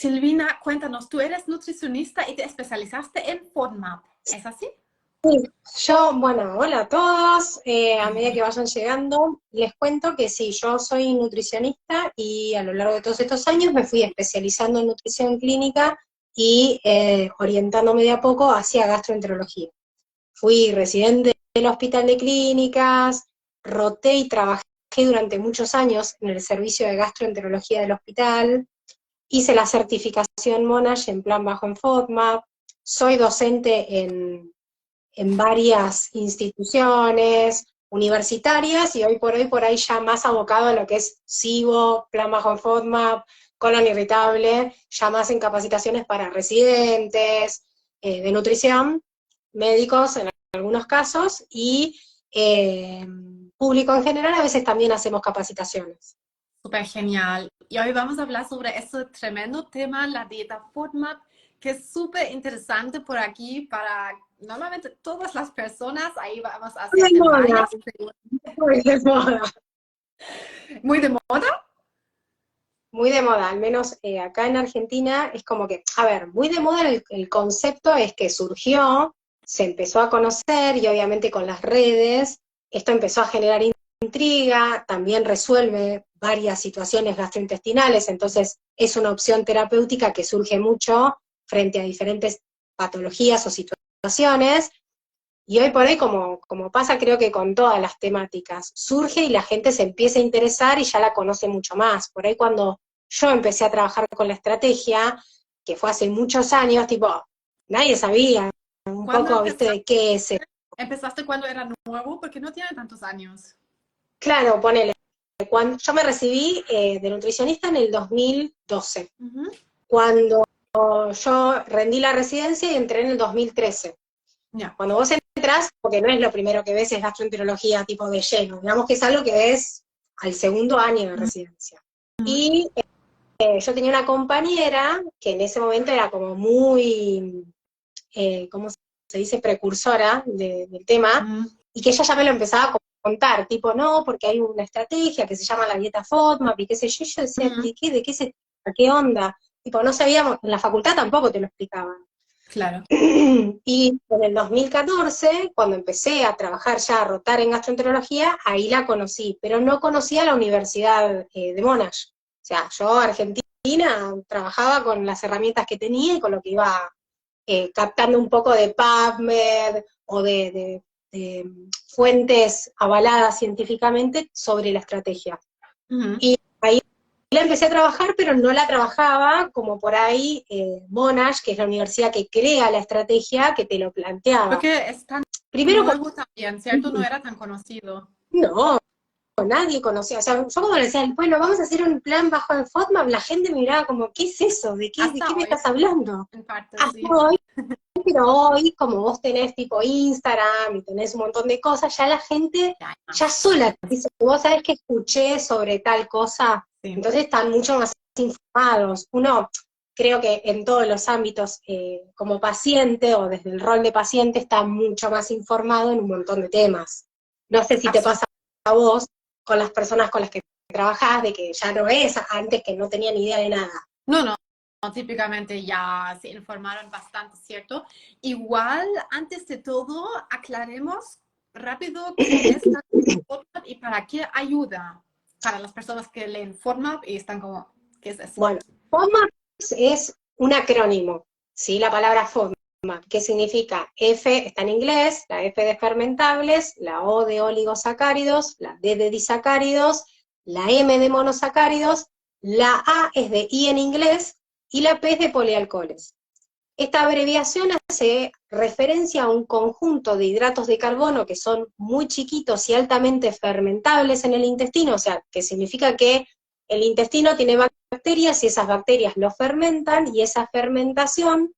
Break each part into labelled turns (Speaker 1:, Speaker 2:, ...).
Speaker 1: Silvina, cuéntanos, tú eres nutricionista y te especializaste en FODMAP, ¿es así?
Speaker 2: Sí, bueno, hola a todos. A medida que vayan llegando, les cuento que sí, yo soy nutricionista y a lo largo de todos estos años me fui especializando en nutrición clínica y orientándome de a poco hacia gastroenterología. Fui residente del Hospital de Clínicas, roté y trabajé durante muchos años en el servicio de gastroenterología del hospital, hice la certificación Monash en plan bajo en FODMAP, soy docente en varias instituciones universitarias y hoy por ahí ya más abocado a lo que es SIBO, Plan Bajo en FODMAP, colon irritable, ya más en capacitaciones para residentes de nutrición, médicos en algunos casos y público en general, a veces también hacemos capacitaciones.
Speaker 1: Súper genial. Y hoy vamos a hablar sobre este tremendo tema, la dieta FODMAP, que es súper interesante por aquí para normalmente todas las personas. Ahí vamos a
Speaker 2: Muy de
Speaker 1: hacerte
Speaker 2: moda,
Speaker 1: varias preguntas.
Speaker 2: muy de moda.
Speaker 1: Muy de moda.
Speaker 2: Muy de moda, al menos acá en Argentina es como que, a ver, muy de moda el concepto es que surgió, se empezó a conocer y obviamente con las redes, esto empezó a generar intriga, también resuelve varias situaciones gastrointestinales, entonces es una opción terapéutica que surge mucho frente a diferentes patologías o situaciones, y hoy por hoy, como pasa creo que con todas las temáticas, surge y la gente se empieza a interesar y ya la conoce mucho más. Por ahí cuando yo empecé a trabajar con la estrategia, que fue hace muchos años, tipo, nadie sabía un
Speaker 1: ¿Cuándo
Speaker 2: poco, viste,
Speaker 1: empezaste?
Speaker 2: de qué es.
Speaker 1: ¿Empezaste cuando era nuevo? Porque no tiene tantos años.
Speaker 2: Claro, ponele, cuando yo me recibí de nutricionista en el 2012,
Speaker 1: Ujú.
Speaker 2: cuando yo rendí la residencia y entré en el 2013.
Speaker 1: Ya.
Speaker 2: Cuando vos entras, porque no es lo primero que ves, es gastroenterología tipo de lleno, digamos que es algo que ves al segundo año de residencia.
Speaker 1: Ujú.
Speaker 2: Y yo tenía una compañera que en ese momento era como muy, ¿cómo se dice?, precursora del tema,
Speaker 1: Ujú.
Speaker 2: y que ella ya me lo empezaba a contar, tipo, no, porque hay una estrategia que se llama la dieta FODMAP, y qué sé yo, yo decía,
Speaker 1: Ujú.
Speaker 2: ¿de qué se trata? ¿Qué onda? Tipo, no sabíamos, en la facultad tampoco te lo explicaban.
Speaker 1: Claro.
Speaker 2: Y en el 2014, cuando empecé a trabajar ya, a rotar en gastroenterología, ahí la conocí, pero no conocía la Universidad de Monash. O sea, yo, Argentina, trabajaba con las herramientas que tenía y con lo que iba captando un poco de PubMed o de fuentes avaladas científicamente sobre la estrategia.
Speaker 1: Ujú.
Speaker 2: Y ahí la empecé a trabajar, pero no la trabajaba como por ahí Monash, que es la universidad que crea la estrategia, que te lo planteaba.
Speaker 1: Porque es tan
Speaker 2: Primero,
Speaker 1: nuevo también, ¿cierto? No era tan conocido.
Speaker 2: no, nadie conocía. O sea, yo cuando le decía, bueno, vamos a hacer un plan bajo el FODMAP, la gente me miraba como, ¿qué es eso? De qué
Speaker 1: Hasta
Speaker 2: me
Speaker 1: hoy,
Speaker 2: estás hablando?
Speaker 1: en parte,
Speaker 2: Hasta
Speaker 1: sí.
Speaker 2: hoy, pero hoy, como vos tenés tipo Instagram y tenés un montón de cosas, ya la gente,
Speaker 1: Ya, ya.
Speaker 2: ya sola, te dice, vos sabés que escuché sobre tal cosa,
Speaker 1: Sí.
Speaker 2: entonces están mucho más informados. Uno, creo que en todos los ámbitos, como paciente o desde el rol de paciente, está mucho más informado en un montón de temas. No sé si te pasa a vos con las personas con las que trabajás, de que ya no es antes que no tenían idea de nada.
Speaker 1: No, no, no, típicamente ya se informaron bastante, ¿cierto? Igual, antes de todo, aclaremos rápido qué es la FODMAP y para qué ayuda para las personas que leen FODMAP y están como, ¿qué es eso?
Speaker 2: Bueno, FODMAP es un acrónimo, ¿sí? La palabra FODMAP, que significa F, está en inglés, la F de fermentables, la O de oligosacáridos, la D de disacáridos, la M de monosacáridos, la A es de I en inglés y la P es de polialcoholes. Esta abreviación hace referencia a un conjunto de hidratos de carbono que son muy chiquitos y altamente fermentables en el intestino, o sea, que significa que el intestino tiene bacterias y esas bacterias lo fermentan y esa fermentación,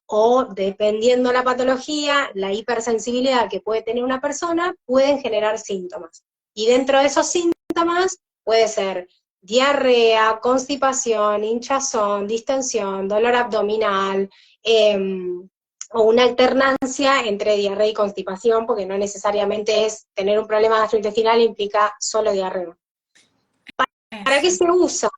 Speaker 2: o dependiendo la patología, la hipersensibilidad que puede tener una persona, pueden generar síntomas. Y dentro de esos síntomas puede ser diarrea, constipación, hinchazón, distensión, dolor abdominal, o una alternancia entre diarrea y constipación, porque no necesariamente es tener un problema gastrointestinal implica solo diarrea. ¿Para qué
Speaker 1: Eso.
Speaker 2: se usa?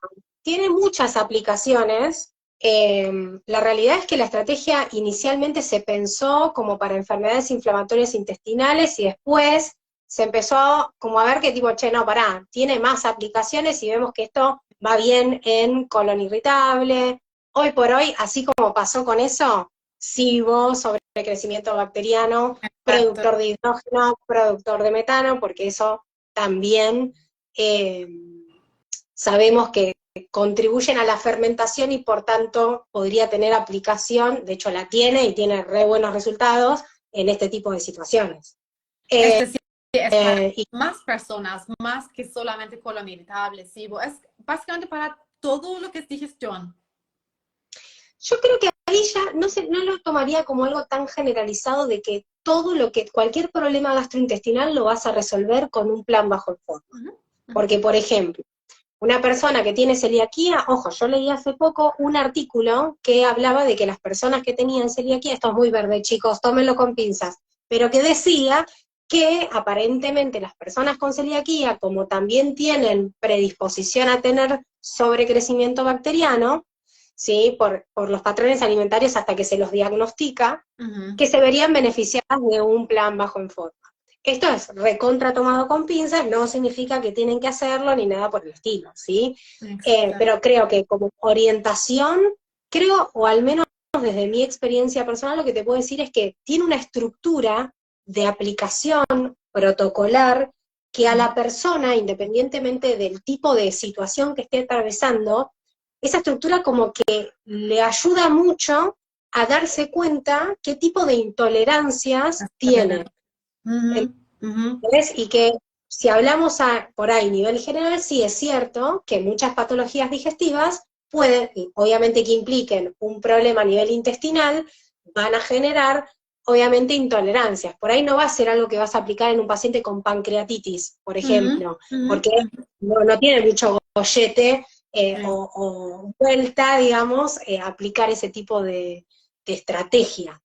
Speaker 2: Tiene muchas aplicaciones, La realidad es que la estrategia inicialmente se pensó como para enfermedades inflamatorias intestinales y después se empezó como a ver que tipo, che, no, pará, tiene más aplicaciones y vemos que esto va bien en colon irritable. Hoy por hoy, así como pasó con eso, SIBO, sobre crecimiento bacteriano,
Speaker 1: Exacto.
Speaker 2: productor de hidrógeno, productor de metano, porque eso también eh, sabemos que contribuyen a la fermentación y por tanto podría tener aplicación, de hecho la tiene y tiene re buenos resultados en este tipo de situaciones.
Speaker 1: Es decir, es para
Speaker 2: Y
Speaker 1: más personas, más que solamente colon irritable, SIBO. Es básicamente para todo lo que es digestión.
Speaker 2: yo creo que ahí ya no lo tomaría como algo tan generalizado de que todo lo que, cualquier problema gastrointestinal lo vas a resolver con un plan bajo el fondo.
Speaker 1: Ujú, ujú.
Speaker 2: Porque, por ejemplo, una persona que tiene celiaquía, ojo, yo leí hace poco un artículo que hablaba de que las personas que tenían celiaquía, esto es muy verde, chicos, tómenlo con pinzas, pero que decía que aparentemente las personas con celiaquía, como también tienen predisposición a tener sobrecrecimiento bacteriano, ¿sí? Por los patrones alimentarios hasta que se los diagnostica,
Speaker 1: Ujú.
Speaker 2: que se verían beneficiadas de un plan bajo en forma. Esto es recontra tomado con pinzas, no significa que tienen que hacerlo ni nada por el estilo, ¿sí?
Speaker 1: Exacto.
Speaker 2: Pero creo que como orientación, creo, o al menos desde mi experiencia personal, lo que te puedo decir es que tiene una estructura de aplicación protocolar que a
Speaker 1: Ujú.
Speaker 2: la persona, independientemente del tipo de situación que esté atravesando, esa estructura como que le ayuda mucho a darse cuenta qué tipo de intolerancias
Speaker 1: Está bien.
Speaker 2: tiene.
Speaker 1: Ujú, ujú.
Speaker 2: ¿Entendés? Y que si hablamos por ahí, nivel general, sí es cierto que muchas patologías digestivas pueden, y obviamente que impliquen un problema a nivel intestinal, van a generar, obviamente, intolerancias. Por ahí no va a ser algo que vas a aplicar en un paciente con pancreatitis, por
Speaker 1: Ujú,
Speaker 2: ejemplo,
Speaker 1: ujú,
Speaker 2: porque
Speaker 1: ujú.
Speaker 2: no tiene mucho gollete o vuelta, digamos, aplicar ese tipo de estrategia.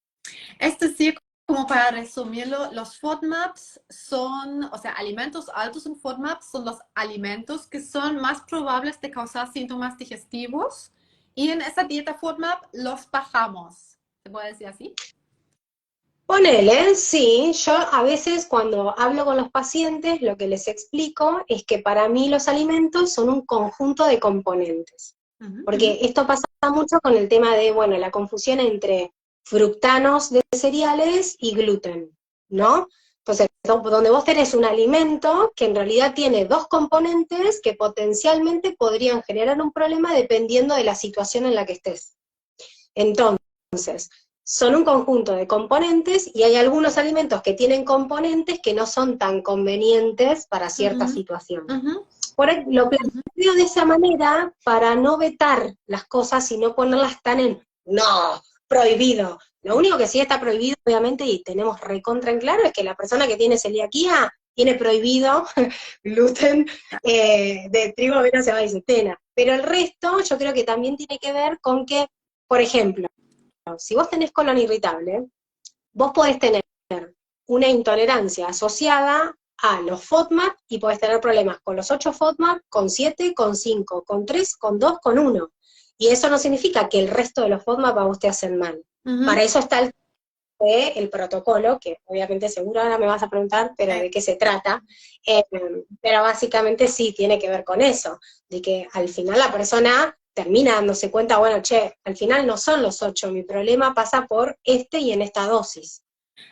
Speaker 1: Es decir, como para resumirlo, los FODMAPs son, o sea, alimentos altos en FODMAPs son los alimentos que son más probables de causar síntomas digestivos y en esa dieta FODMAP los bajamos. ¿Se puede decir así?
Speaker 2: Ponele, sí, yo a veces cuando hablo con los pacientes lo que les explico es que para mí los alimentos son un conjunto de componentes,
Speaker 1: Ujú, ujú.
Speaker 2: porque esto pasa mucho con el tema de, bueno, la confusión entre fructanos de cereales y gluten, ¿no? Entonces, donde vos tenés un alimento que en realidad tiene dos componentes que potencialmente podrían generar un problema dependiendo de la situación en la que estés. Entonces, son un conjunto de componentes y hay algunos alimentos que tienen componentes que no son tan convenientes para ciertas
Speaker 1: Ujú,
Speaker 2: situaciones.
Speaker 1: ujú,
Speaker 2: Por ahí lo
Speaker 1: ujú.
Speaker 2: planteo de esa manera para no vetar las cosas y no ponerlas tan en, no, prohibido. Lo único que sí está prohibido, obviamente, y tenemos recontra en claro, es que la persona que tiene celiaquía tiene prohibido gluten de trigo, avena, cebada y centena. Pero el resto yo creo que también tiene que ver con que, por ejemplo, si vos tenés colon irritable, vos podés tener una intolerancia asociada a los FODMAP y podés tener problemas con los 8 FODMAP, con 7, con 5, con 3, con 2, con 1. Y eso no significa que el resto de los FODMAP a vos te hacen mal.
Speaker 1: Ujú.
Speaker 2: Para eso está el protocolo, que obviamente seguro ahora me vas a preguntar, pero
Speaker 1: Sí.
Speaker 2: de qué se trata. Eh, pero básicamente sí tiene que ver con eso, de que al final la persona termina dándose cuenta, bueno, che, al final no son los 8, mi problema pasa por este y en esta dosis.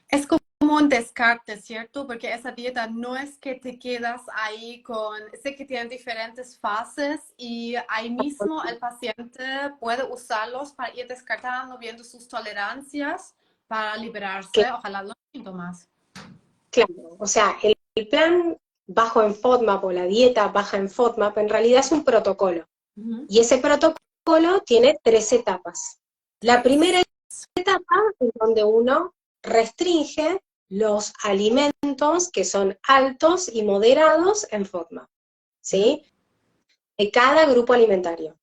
Speaker 1: Es como un descarte, ¿cierto? Porque esa dieta no es que te quedas ahí con, sé que tienen diferentes fases y ahí mismo el paciente puede usarlos para ir descartando, viendo sus tolerancias para liberarse, ojalá, los síntomas.
Speaker 2: Claro, o sea, el plan bajo en FODMAP o la dieta baja en FODMAP en realidad es un protocolo.
Speaker 1: Ujú.
Speaker 2: Y ese protocolo tiene 3 etapas. La primera
Speaker 1: Tres.
Speaker 2: etapa es donde uno restringe los alimentos que son altos y moderados en FODMAP,
Speaker 1: Ujú.
Speaker 2: ¿sí? De cada grupo alimentario.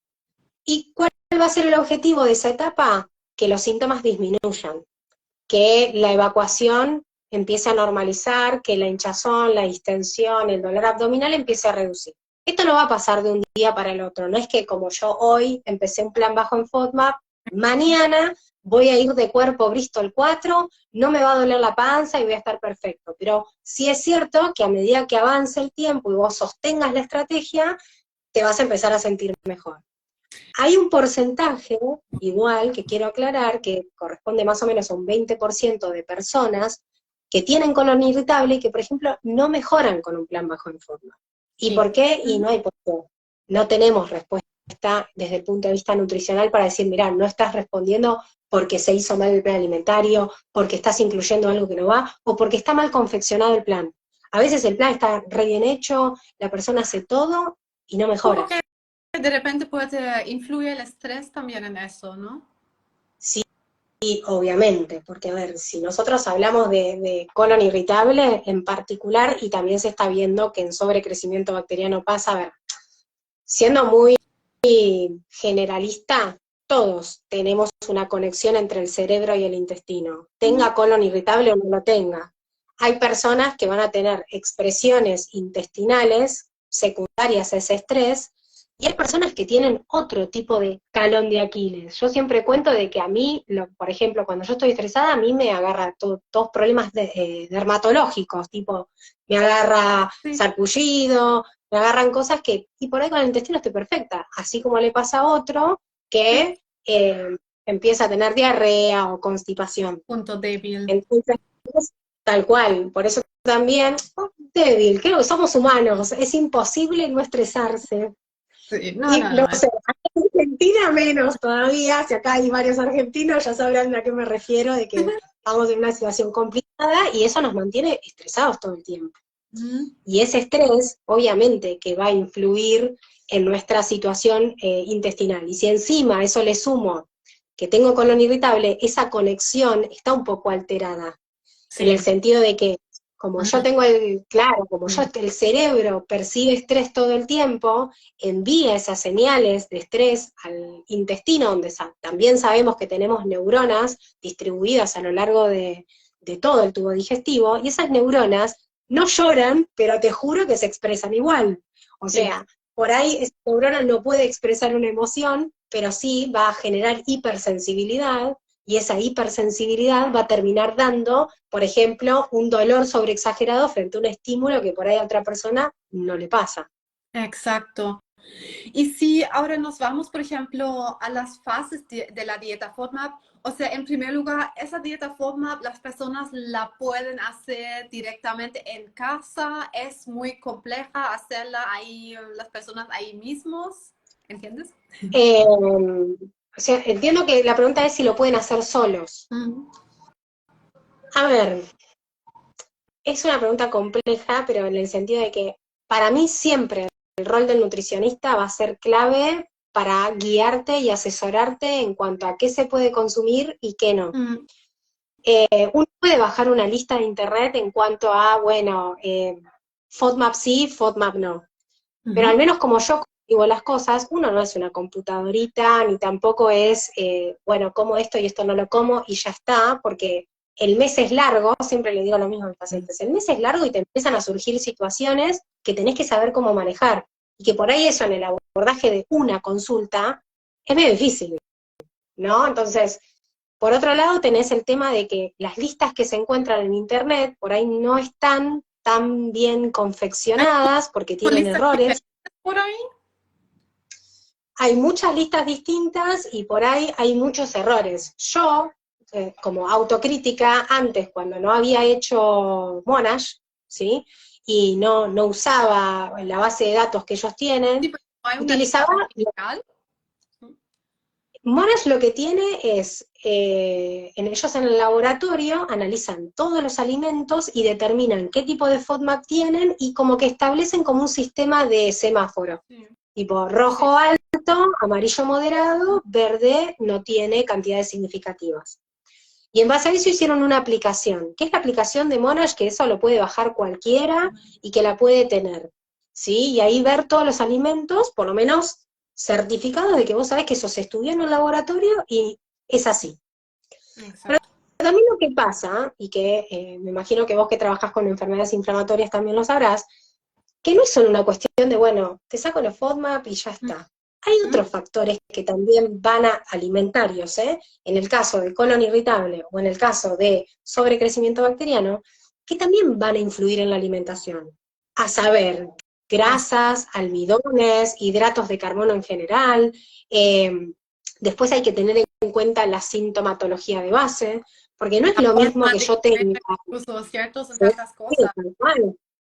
Speaker 2: ¿Y cuál va a ser el objetivo de esa etapa? Que los síntomas disminuyan, que la evacuación empiece a normalizar, que la hinchazón, la distensión, el dolor abdominal empiece a reducir. Esto no va a pasar de un día para el otro, no es que como yo hoy empecé un plan bajo en FODMAP, mañana voy a ir de cuerpo Bristol 4, no me va a doler la panza y voy a estar perfecto. Pero sí es cierto que a medida que avance el tiempo y vos sostengas la estrategia, te vas a empezar a sentir mejor. Hay un porcentaje, igual, que quiero aclarar, que corresponde más o menos a un 20% de personas que tienen colon irritable y que, por ejemplo, no mejoran con un plan bajo en FODMAP. ¿Y
Speaker 1: Sí.
Speaker 2: por qué? Y no hay por qué. No tenemos respuesta desde el punto de vista nutricional para decir, mirá, no estás respondiendo porque se hizo mal el plan alimentario, porque estás incluyendo algo que no va, o porque está mal confeccionado el plan. A veces el plan está re bien hecho, la persona hace todo y no
Speaker 1: Como
Speaker 2: mejora.
Speaker 1: que de repente puede influir el estrés también en eso, ¿no?
Speaker 2: Sí, obviamente, porque a ver, si nosotros hablamos de colon irritable en particular, y también se está viendo que en sobrecrecimiento bacteriano pasa, a ver, siendo muy generalista, todos tenemos una conexión entre el cerebro y el intestino, tenga colon irritable o no lo tenga. Hay personas que van a tener expresiones intestinales secundarias a ese estrés, y hay personas que tienen otro tipo de talón de Aquiles. Yo siempre cuento de que a mí, por ejemplo, cuando yo estoy estresada, a mí me agarra todos problemas dermatológicos, tipo, me agarra
Speaker 1: Sí.
Speaker 2: sarpullido, me agarran cosas que, y por ahí con el intestino estoy perfecta, así como le pasa a otro que empieza a tener diarrea o constipación.
Speaker 1: Punto débil.
Speaker 2: Entonces, tal cual, por eso también, débil, creo que somos humanos, es imposible no estresarse.
Speaker 1: Sí, no,
Speaker 2: Y
Speaker 1: no,
Speaker 2: no
Speaker 1: no.
Speaker 2: sé, en Argentina menos todavía, si acá hay varios argentinos, ya sabrán a qué me refiero, de que estamos en una situación complicada y eso nos mantiene estresados todo el tiempo. Y ese estrés, obviamente, que va a influir en nuestra situación intestinal. Y si encima a eso le sumo que tengo colon irritable, esa conexión está un poco alterada, en el
Speaker 1: Sí.
Speaker 2: sentido de que, como yo tengo como yo el cerebro percibe estrés todo el tiempo, envía esas señales de estrés al intestino, donde también sabemos que tenemos neuronas distribuidas a lo largo de todo el tubo digestivo, y esas neuronas no lloran, pero te juro que se expresan igual. O
Speaker 1: Sí.
Speaker 2: sea, por ahí esa neurona no puede expresar una emoción, pero sí va a generar hipersensibilidad, y esa hipersensibilidad va a terminar dando, por ejemplo, un dolor sobreexagerado frente a un estímulo que por ahí a otra persona no le pasa.
Speaker 1: Exacto. Y si ahora nos vamos, por ejemplo, a las fases de la dieta FODMAP, o sea, en primer lugar, esa dieta FODMAP las personas la pueden hacer directamente en casa, es muy compleja hacerla ahí, las personas ahí mismos, ¿entiendes?
Speaker 2: O sea, entiendo que la pregunta es si lo pueden hacer solos. A ver, es una pregunta compleja, pero en el sentido de que para mí siempre el rol del nutricionista va a ser clave para guiarte y asesorarte en cuanto a qué se puede consumir y qué no. Uno puede bajar una lista de internet en cuanto a, bueno, FODMAP sí, FODMAP no. Pero al menos como yo digo las cosas, uno no es una computadorita, ni tampoco es, bueno, como esto y esto no lo como y ya está, porque el mes es largo, siempre le digo lo mismo a mis pacientes, el mes es largo y te empiezan a surgir situaciones que tenés que saber cómo manejar, y que por ahí eso en el abordaje de una consulta es medio difícil, ¿no? Entonces, por otro lado tenés el tema de que las listas que se encuentran en internet por ahí no están tan bien confeccionadas porque
Speaker 1: ¿Con
Speaker 2: tienen
Speaker 1: listas
Speaker 2: errores.
Speaker 1: diferentes por ahí?
Speaker 2: Hay muchas listas distintas y por ahí hay muchos errores. Yo, como autocrítica, antes cuando no había hecho Monash, ¿sí? Y no usaba la base de datos que ellos
Speaker 1: Sí,
Speaker 2: tienen,
Speaker 1: pero no hay una lista
Speaker 2: utilizaba.
Speaker 1: oficial.
Speaker 2: Monash lo que tiene es, ellos en el laboratorio analizan todos los alimentos y determinan qué tipo de FODMAP tienen y como que establecen como un sistema de semáforo.
Speaker 1: Sí.
Speaker 2: Tipo rojo alto, amarillo moderado, verde no tiene cantidades significativas. Y en base a eso hicieron una aplicación, que es la aplicación de Monash, que eso lo puede bajar cualquiera y que la puede tener. ¿Sí? Y ahí ver todos los alimentos, por lo menos certificados de que vos sabés que eso se estudió en un laboratorio y es así.
Speaker 1: Exacto.
Speaker 2: Pero también lo que pasa, y que me imagino que vos que trabajás con enfermedades inflamatorias también lo sabrás, que no es solo una cuestión de, bueno, te saco los FODMAP y ya está. Hay otros factores que también van a alimentarios, ¿eh? En el caso de colon irritable o en el caso de sobrecrecimiento bacteriano, que también van a influir en la alimentación. A saber, grasas, almidones, hidratos de carbono en general. Después hay que tener en cuenta la sintomatología de base, porque no es lo mismo que yo tenga.
Speaker 1: Incluso, ¿cierto? Son tantas cosas.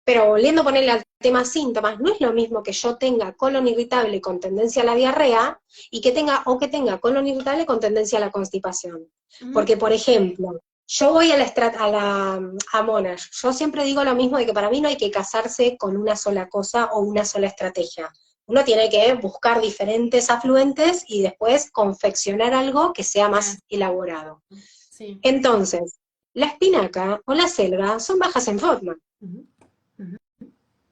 Speaker 2: Pero volviendo a ponerle al tema síntomas, no es lo mismo que yo tenga colon irritable con tendencia a la diarrea y que tenga colon irritable con tendencia a la constipación. Porque, por ejemplo, yo voy a Monash, yo siempre digo lo mismo de que para mí no hay que casarse con una sola cosa o una sola estrategia. Uno tiene que buscar diferentes afluentes y después confeccionar algo que sea más elaborado.
Speaker 1: Sí.
Speaker 2: Entonces, la espinaca o la selga son bajas en FODMAP.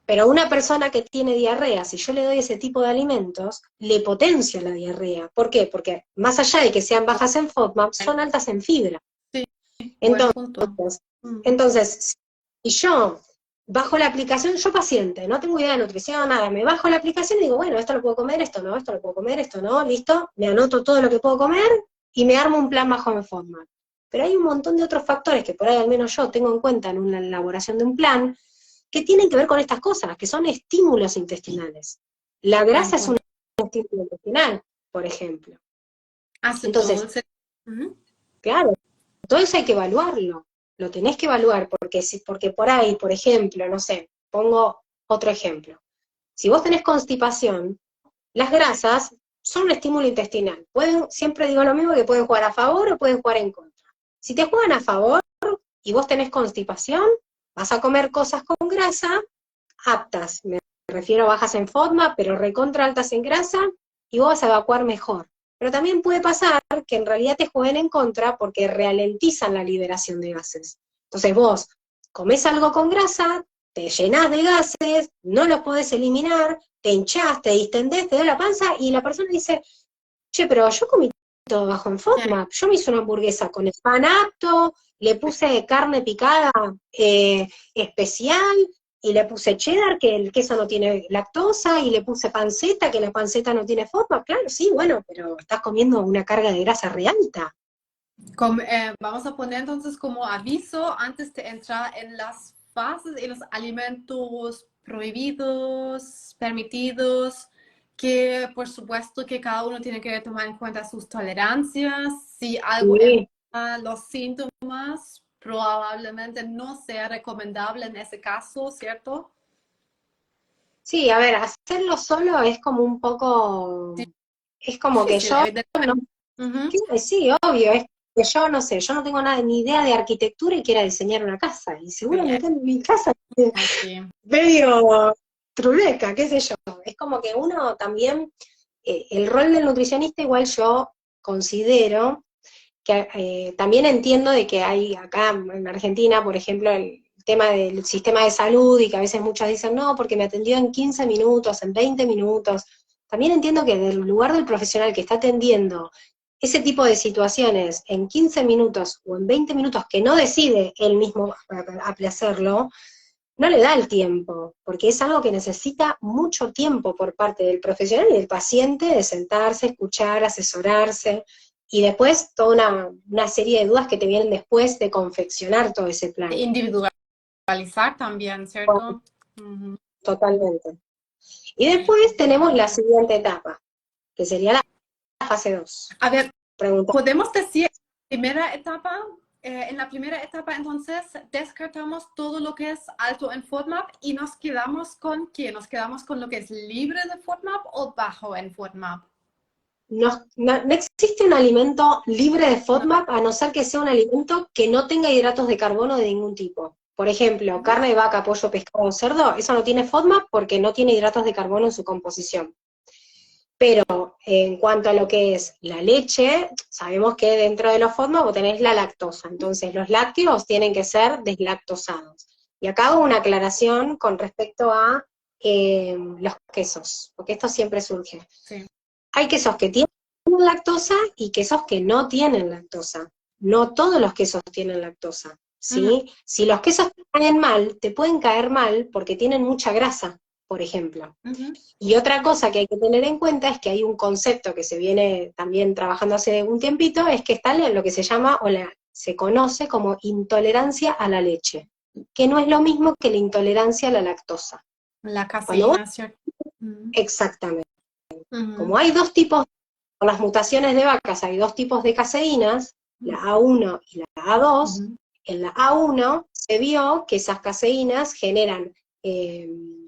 Speaker 2: Pero una persona que tiene diarrea, si yo le doy ese tipo de alimentos, le potencia la diarrea. ¿Por qué? Porque más allá de que sean bajas en FODMAP, son altas en fibra.
Speaker 1: Sí,
Speaker 2: entonces, si yo bajo la aplicación, yo paciente, no tengo idea de nutrición, nada, me bajo la aplicación y digo, bueno, esto lo puedo comer, esto no, esto lo puedo comer, esto no, listo, me anoto todo lo que puedo comer y me armo un plan bajo en FODMAP. Pero hay un montón de otros factores que por ahí al menos yo tengo en cuenta en una elaboración de un plan, que tienen que ver con estas cosas, que son estímulos intestinales. La grasa es un estímulo intestinal, por ejemplo. Entonces, claro, todo eso hay que evaluarlo, lo tenés que evaluar, porque por ahí, por ejemplo, no sé, pongo otro ejemplo. Si vos tenés constipación, las grasas son un estímulo intestinal. Siempre digo lo mismo, que pueden jugar a favor o pueden jugar en contra. Si te juegan a favor y vos tenés constipación, vas a comer cosas con grasa aptas, me refiero a bajas en FODMAP, pero recontra altas en grasa, y vos vas a evacuar mejor. Pero también puede pasar que en realidad te jueguen en contra porque ralentizan la liberación de gases. Entonces vos comés algo con grasa, te llenás de gases, no los podés eliminar, te hinchás, te distendés, te da la panza, y la persona dice, che, pero yo comí todo bajo en FODMAP, yo me hice una hamburguesa con el pan apto, le puse carne picada especial, y le puse cheddar, que el queso no tiene lactosa, y le puse panceta, que la panceta no tiene FODMAP. Claro, sí, bueno, pero estás comiendo una carga de grasa re alta.
Speaker 1: Vamos a poner entonces como aviso antes de entrar en las fases y los alimentos prohibidos, permitidos, que por supuesto que cada uno tiene que tomar en cuenta sus tolerancias. Si algo empieza los síntomas, probablemente no sea recomendable en ese caso, ¿cierto?
Speaker 2: Sí, a ver, hacerlo solo es como un poco, es como que yo, sí, obvio, es que yo no sé, yo no tengo ni idea de arquitectura y quiera diseñar una casa, y seguramente en mi casa medio truleca, qué sé yo. Es como que uno también, el rol del nutricionista igual yo considero que también entiendo de que hay acá en Argentina, por ejemplo, el tema del sistema de salud, y que a veces muchos dicen, no, porque me atendió en 15 minutos, en 20 minutos. También entiendo que del lugar del profesional que está atendiendo ese tipo de situaciones en 15 minutos o en 20 minutos, que no decide él mismo hacerlo, no le da el tiempo, porque es algo que necesita mucho tiempo por parte del profesional y del paciente, de sentarse, escuchar, asesorarse, y después toda una serie de dudas que te vienen después de confeccionar todo ese plan.
Speaker 1: Individualizar también, ¿cierto?
Speaker 2: Totalmente. Y después tenemos la siguiente etapa, que sería la fase 2.
Speaker 1: A ver, ¿podemos decir primera etapa? En la primera etapa, entonces, descartamos todo lo que es alto en FODMAP y nos quedamos con ¿qué? ¿Nos quedamos con lo que es libre de FODMAP o bajo en FODMAP?
Speaker 2: No existe un alimento libre de FODMAP, a no ser que sea un alimento que no tenga hidratos de carbono de ningún tipo. Por ejemplo, carne de vaca, pollo, pescado o cerdo, eso no tiene FODMAP porque no tiene hidratos de carbono en su composición. Pero en cuanto a lo que es la leche, sabemos que dentro de los FODMAP vos tenés la lactosa, entonces los lácteos tienen que ser deslactosados. Y acá hago una aclaración con respecto a los quesos, porque esto siempre surge.
Speaker 1: Sí.
Speaker 2: Hay quesos que tienen lactosa y quesos que no tienen lactosa. No todos los quesos tienen lactosa, ¿sí? Si los quesos te caen mal, te pueden caer mal porque tienen mucha grasa. por ejemplo.
Speaker 1: Ujú.
Speaker 2: Y otra cosa que hay que tener en cuenta es que hay un concepto que se viene también trabajando hace un tiempito, es que está lo que se llama, se conoce como intolerancia a la leche, que no es lo mismo que la intolerancia a la lactosa.
Speaker 1: La
Speaker 2: Cuando vos,
Speaker 1: caseína, ¿cierto? Ujú.
Speaker 2: exactamente,
Speaker 1: Ujú.
Speaker 2: como hay dos tipos, con las mutaciones de vacas hay dos tipos de caseínas, la A1 y la A2,
Speaker 1: Ujú.
Speaker 2: en la A1 se vio que esas caseínas generan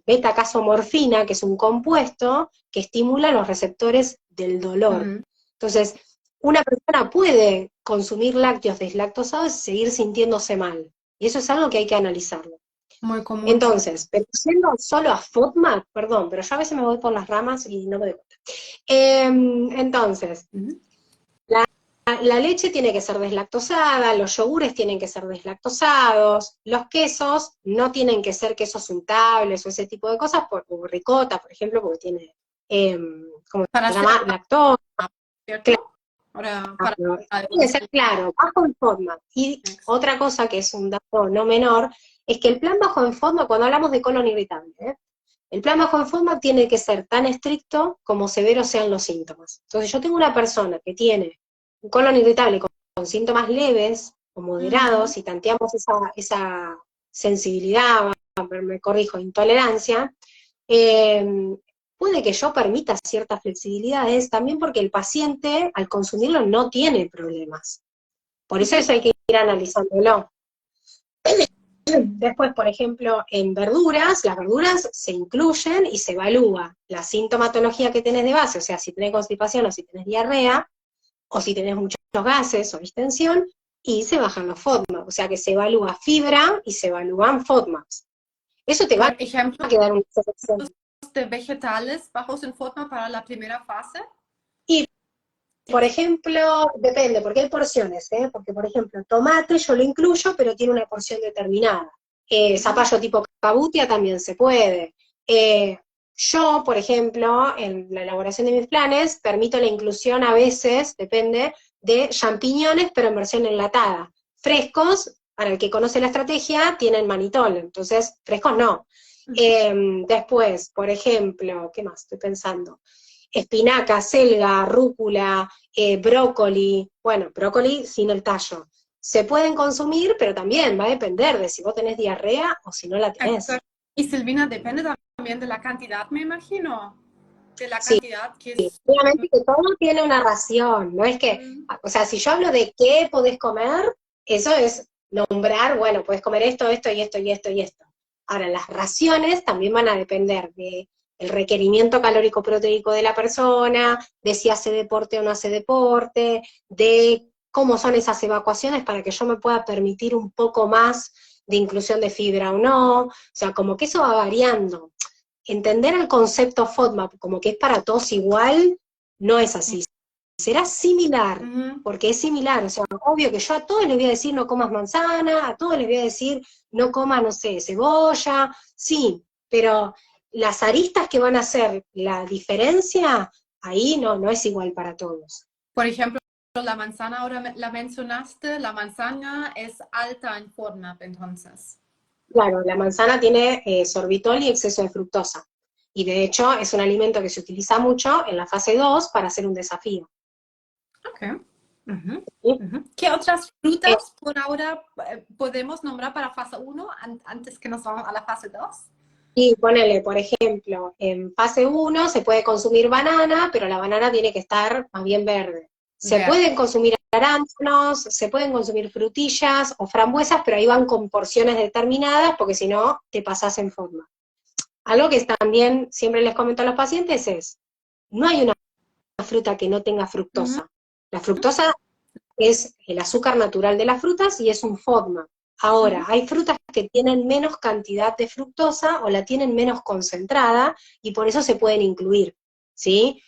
Speaker 2: beta-casomorfina, que es un compuesto que estimula los receptores del dolor.
Speaker 1: Ujú.
Speaker 2: Entonces, una persona puede consumir lácteos deslactosados y seguir sintiéndose mal. Y eso es algo que hay que analizarlo.
Speaker 1: Muy común, sí.
Speaker 2: Entonces, pero yendo solo a FODMAP, perdón, pero yo a veces me voy por las ramas y no me doy cuenta. Entonces,
Speaker 1: Ujú.
Speaker 2: la leche tiene que ser deslactosada, los yogures tienen que ser deslactosados, los quesos no tienen que ser quesos untables o ese tipo de cosas, como ricota, por ejemplo, porque tiene, ¿cómo
Speaker 1: Para
Speaker 2: se
Speaker 1: hacer,
Speaker 2: llama? Lactosa,
Speaker 1: ¿cierto? Ahora, para
Speaker 2: claro.
Speaker 1: la
Speaker 2: Tiene que ser claro, bajo en FODMAP. Y otra cosa que es un dato no menor, es que el plan bajo en FODMAP, cuando hablamos de colon irritable, el plan bajo en FODMAP tiene que ser tan estricto como severos sean los síntomas. Entonces yo tengo una persona que tiene un colon irritable con síntomas leves o
Speaker 1: Ujú.
Speaker 2: moderados, y tanteamos esa sensibilidad, me corrijo, intolerancia, eh, puede que yo permita ciertas flexibilidades, también porque el paciente al consumirlo no tiene problemas. Por eso
Speaker 1: Ujú.
Speaker 2: hay que ir analizándolo. Después, por ejemplo, en verduras, las verduras se incluyen y se evalúa la sintomatología que tenés de base, o sea, si tenés constipación o si tenés diarrea, o si tenés muchos gases o distensión, y se bajan los FODMAP, o sea que se evalúa fibra y se evalúan FODMAPs. Eso te va
Speaker 1: Por ejemplo,
Speaker 2: a quedar una selección.
Speaker 1: de vegetales bajos en forma para la primera fase.
Speaker 2: Y, por
Speaker 1: Sí.
Speaker 2: ejemplo, depende, porque hay porciones, porque, por ejemplo, tomate yo lo incluyo, pero tiene una porción determinada.
Speaker 1: Ujú.
Speaker 2: Zapallo tipo cabutia también se puede. Yo, por ejemplo, en la elaboración de mis planes, permito la inclusión a veces, depende, de champiñones, pero en versión enlatada. Frescos, para el que conoce la estrategia, tienen manitol, entonces frescos no.
Speaker 1: Ujú.
Speaker 2: Después, por ejemplo, ¿qué más estoy pensando? Espinaca, selga, rúcula, brócoli, bueno, brócoli sin el tallo. Se pueden consumir, pero también va a depender de si vos tenés diarrea o si no la tenés.
Speaker 1: Exacto. Y Silvina, depende también de la cantidad, me imagino. De la
Speaker 2: Sí,
Speaker 1: cantidad que es.
Speaker 2: obviamente que todo tiene una ración, no es que,
Speaker 1: Mm.
Speaker 2: o sea, si yo hablo de qué podés comer, eso es nombrar, bueno, puedes comer esto, esto y esto y esto y esto. Ahora, las raciones también van a depender de el requerimiento calórico proteico de la persona, de si hace deporte o no hace deporte, de cómo son esas evacuaciones para que yo me pueda permitir un poco más de inclusión de fibra o no, o sea, como que eso va variando. Entender el concepto FODMAP como que es para todos igual, no es así. Será similar,
Speaker 1: Ujú.
Speaker 2: porque es similar, o sea, obvio que yo a todos les voy a decir no comas manzana, a todos les voy a decir no comas, no sé, cebolla, sí, pero las aristas que van a hacer la diferencia, ahí no es igual para todos.
Speaker 1: Por ejemplo, la manzana, ahora la mencionaste, la manzana es alta en FODMAP, entonces.
Speaker 2: Claro, la manzana tiene sorbitol y exceso de fructosa, y de hecho es un alimento que se utiliza mucho en la fase 2 para hacer un desafío.
Speaker 1: Ok. Ujú.
Speaker 2: ¿Sí?
Speaker 1: Ujú. ¿Qué otras frutas por ahora podemos nombrar para fase 1 antes que nos vamos a la fase 2?
Speaker 2: Y ponele, por ejemplo, en fase 1 se puede consumir banana, pero la banana tiene que estar más bien verde. Se
Speaker 1: Ver.
Speaker 2: pueden consumir arándanos, se pueden consumir frutillas o frambuesas, pero ahí van con porciones determinadas, porque si no, te pasás en forma. Algo que también siempre les comento a los pacientes es, no hay una fruta que no tenga
Speaker 1: Ujú.
Speaker 2: fructosa. La fructosa es el azúcar natural de las frutas y es un FODMAP. Ahora,
Speaker 1: Ujú.
Speaker 2: hay frutas que tienen menos cantidad de fructosa o la tienen menos concentrada y por eso se pueden incluir, ¿sí?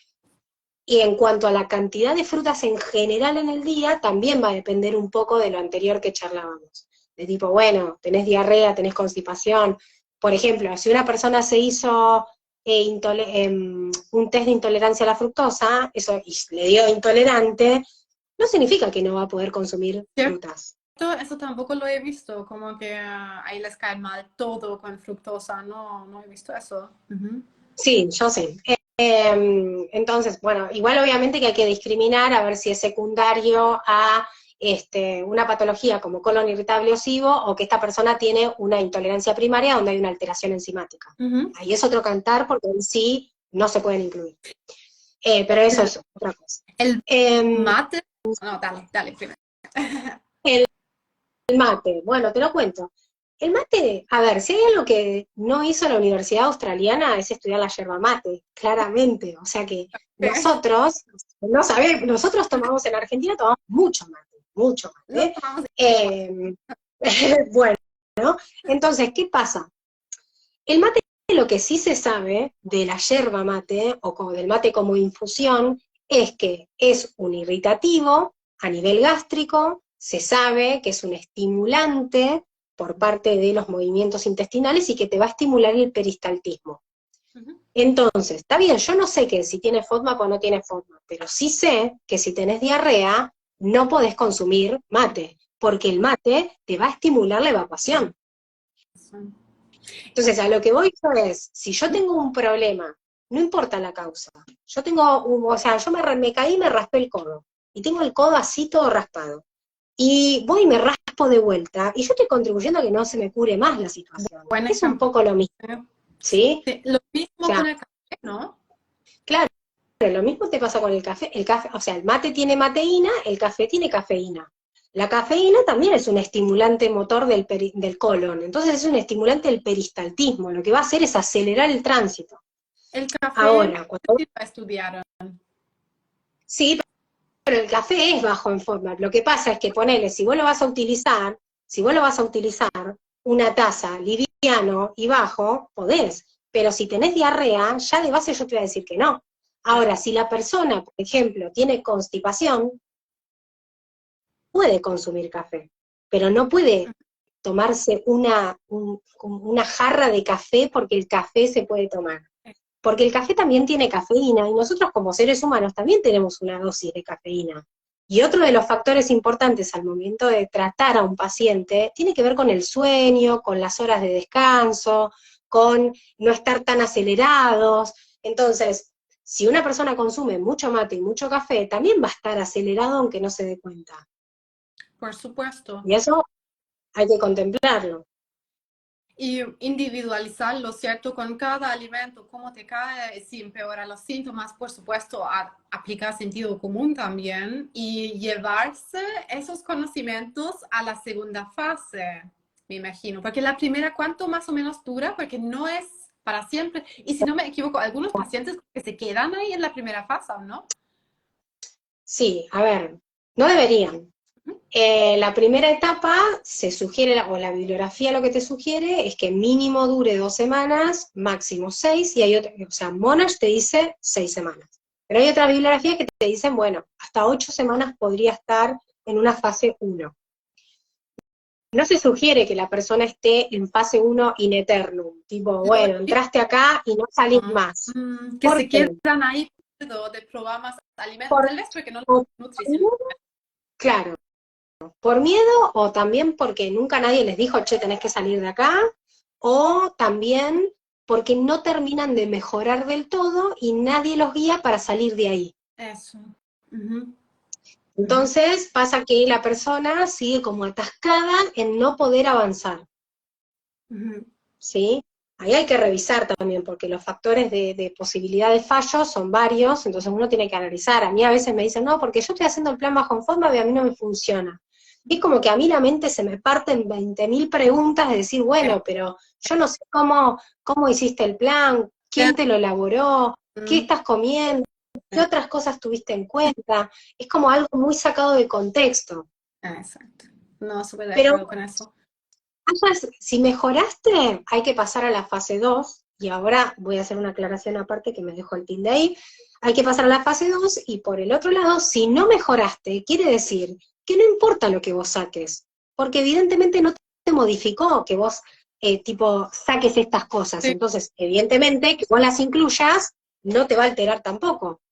Speaker 2: Y en cuanto a la cantidad de frutas en general en el día, también va a depender un poco de lo anterior que charlábamos. De tipo, bueno, tenés diarrea, tenés constipación. Por ejemplo, si una persona se hizo un test de intolerancia a la fructosa, eso y le dio intolerante, no significa que no va a poder consumir
Speaker 1: ¿Cierto?
Speaker 2: frutas.
Speaker 1: eso tampoco lo he visto, como que ahí les cae mal todo con fructosa, no he visto eso.
Speaker 2: Sí, yo sé. Entonces, bueno, igual obviamente que hay que discriminar a ver si es secundario a una patología como colon irritable o SIBO, o que esta persona tiene una intolerancia primaria donde hay una alteración enzimática. Ahí es otro cantar porque en sí no se pueden incluir. Pero eso es otra cosa.
Speaker 1: El mate, no, dale, primero.
Speaker 2: El mate, bueno, te lo cuento. El mate, a ver, si hay algo que no hizo la Universidad Australiana es estudiar la yerba mate, claramente. O sea que nosotros, no sabemos, nosotros tomamos en Argentina, tomamos mucho mate, mucho mate. Bueno, ¿no? Entonces, ¿qué pasa? El mate, lo que sí se sabe de la yerba mate, o como del mate como infusión, es que es un irritativo a nivel gástrico, se sabe que es un estimulante por parte de los movimientos intestinales y que te va a estimular el peristaltismo. Entonces, está bien, yo no sé que si tiene FODMAP o no tiene FODMAP, pero sí sé que si tenés diarrea, no podés consumir mate, porque el mate te va a estimular la evacuación. Entonces, a lo que voy yo es, si yo tengo un problema, no importa la causa, yo tengo, o sea, yo me caí y me raspé el codo, y tengo el codo así todo raspado, y voy y me raspo de vuelta, y yo estoy contribuyendo a que no se me cure más la situación.
Speaker 1: Buen
Speaker 2: Es un poco lo mismo, ¿sí?
Speaker 1: Lo mismo
Speaker 2: O sea,
Speaker 1: con el café, ¿no?
Speaker 2: claro, lo mismo te pasa con el café, o sea, el mate tiene mateína, el café tiene cafeína. La cafeína también es un estimulante motor del colon, entonces es un estimulante del peristaltismo, lo que va a hacer es acelerar el tránsito.
Speaker 1: El café
Speaker 2: Ahora,
Speaker 1: cuando estudiaron.
Speaker 2: sí, pero el café es bajo en FODMAP. Lo que pasa es que ponele, si vos lo vas a utilizar, una taza liviano y bajo, podés. Pero si tenés diarrea, ya de base yo te voy a decir que no. Ahora, si la persona, por ejemplo, tiene constipación, puede consumir café, pero no puede tomarse una jarra de café porque el café se puede tomar. Porque el café también tiene cafeína, y nosotros como seres humanos también tenemos una dosis de cafeína. Y otro de los factores importantes al momento de tratar a un paciente tiene que ver con el sueño, con las horas de descanso, con no estar tan acelerados. Entonces, si una persona consume mucho mate y mucho café, también va a estar acelerado aunque no se dé cuenta.
Speaker 1: Por supuesto.
Speaker 2: Y eso hay que contemplarlo.
Speaker 1: Y individualizarlo, ¿cierto? Con cada alimento, cómo te cae, si empeora los síntomas, por supuesto, aplicar sentido común también y llevarse esos conocimientos a la segunda fase, me imagino. Porque la primera, ¿cuánto más o menos dura? Porque no es para siempre. Y si no me equivoco, algunos pacientes que se quedan ahí en la primera fase, ¿no?
Speaker 2: Sí, a ver, no deberían. La primera etapa se sugiere, o la bibliografía lo que te sugiere es que mínimo dure 2 semanas, máximo 6, y hay otra, o sea, Monash te dice 6 semanas. Pero hay otra bibliografía que te dicen, bueno, hasta 8 semanas podría estar en una fase 1. No se sugiere que la persona esté en fase 1 in eternum, tipo, bueno, entraste acá y no salís más.
Speaker 1: Que
Speaker 2: ¿Por
Speaker 1: se
Speaker 2: qué?
Speaker 1: quedan ahí de probar más alimentos,
Speaker 2: Por,
Speaker 1: tal vez porque no les nutrición.
Speaker 2: claro, por miedo, o también porque nunca nadie les dijo, che, tenés que salir de acá, o también porque no terminan de mejorar del todo y nadie los guía para salir de ahí.
Speaker 1: Eso.
Speaker 2: Entonces pasa que la persona sigue como atascada en no poder avanzar. ¿Sí? Ahí hay que revisar también, porque los factores de posibilidad de fallo son varios, entonces uno tiene que analizar. A mí a veces me dicen, no, porque yo estoy haciendo el plan bajo en FODMAP y a mí no me funciona. Y es como que a mí la mente se me parte en 20.000 preguntas de decir, bueno, pero yo no sé cómo hiciste el plan, quién te lo elaboró, qué estás comiendo, qué otras cosas tuviste en cuenta. Es como algo muy sacado de contexto.
Speaker 1: Exacto. No, súper de
Speaker 2: Pero
Speaker 1: acuerdo con eso.
Speaker 2: si mejoraste, hay que pasar a la fase 2, y ahora voy a hacer una aclaración aparte que me dejo el tilde ahí. Hay que pasar a la fase 2, y por el otro lado, si no mejoraste, quiere decir que no importa lo que vos saques, porque evidentemente no te modificó que vos, saques estas cosas.
Speaker 1: Sí.
Speaker 2: Entonces, evidentemente, que vos las incluyas, no te va a alterar tampoco.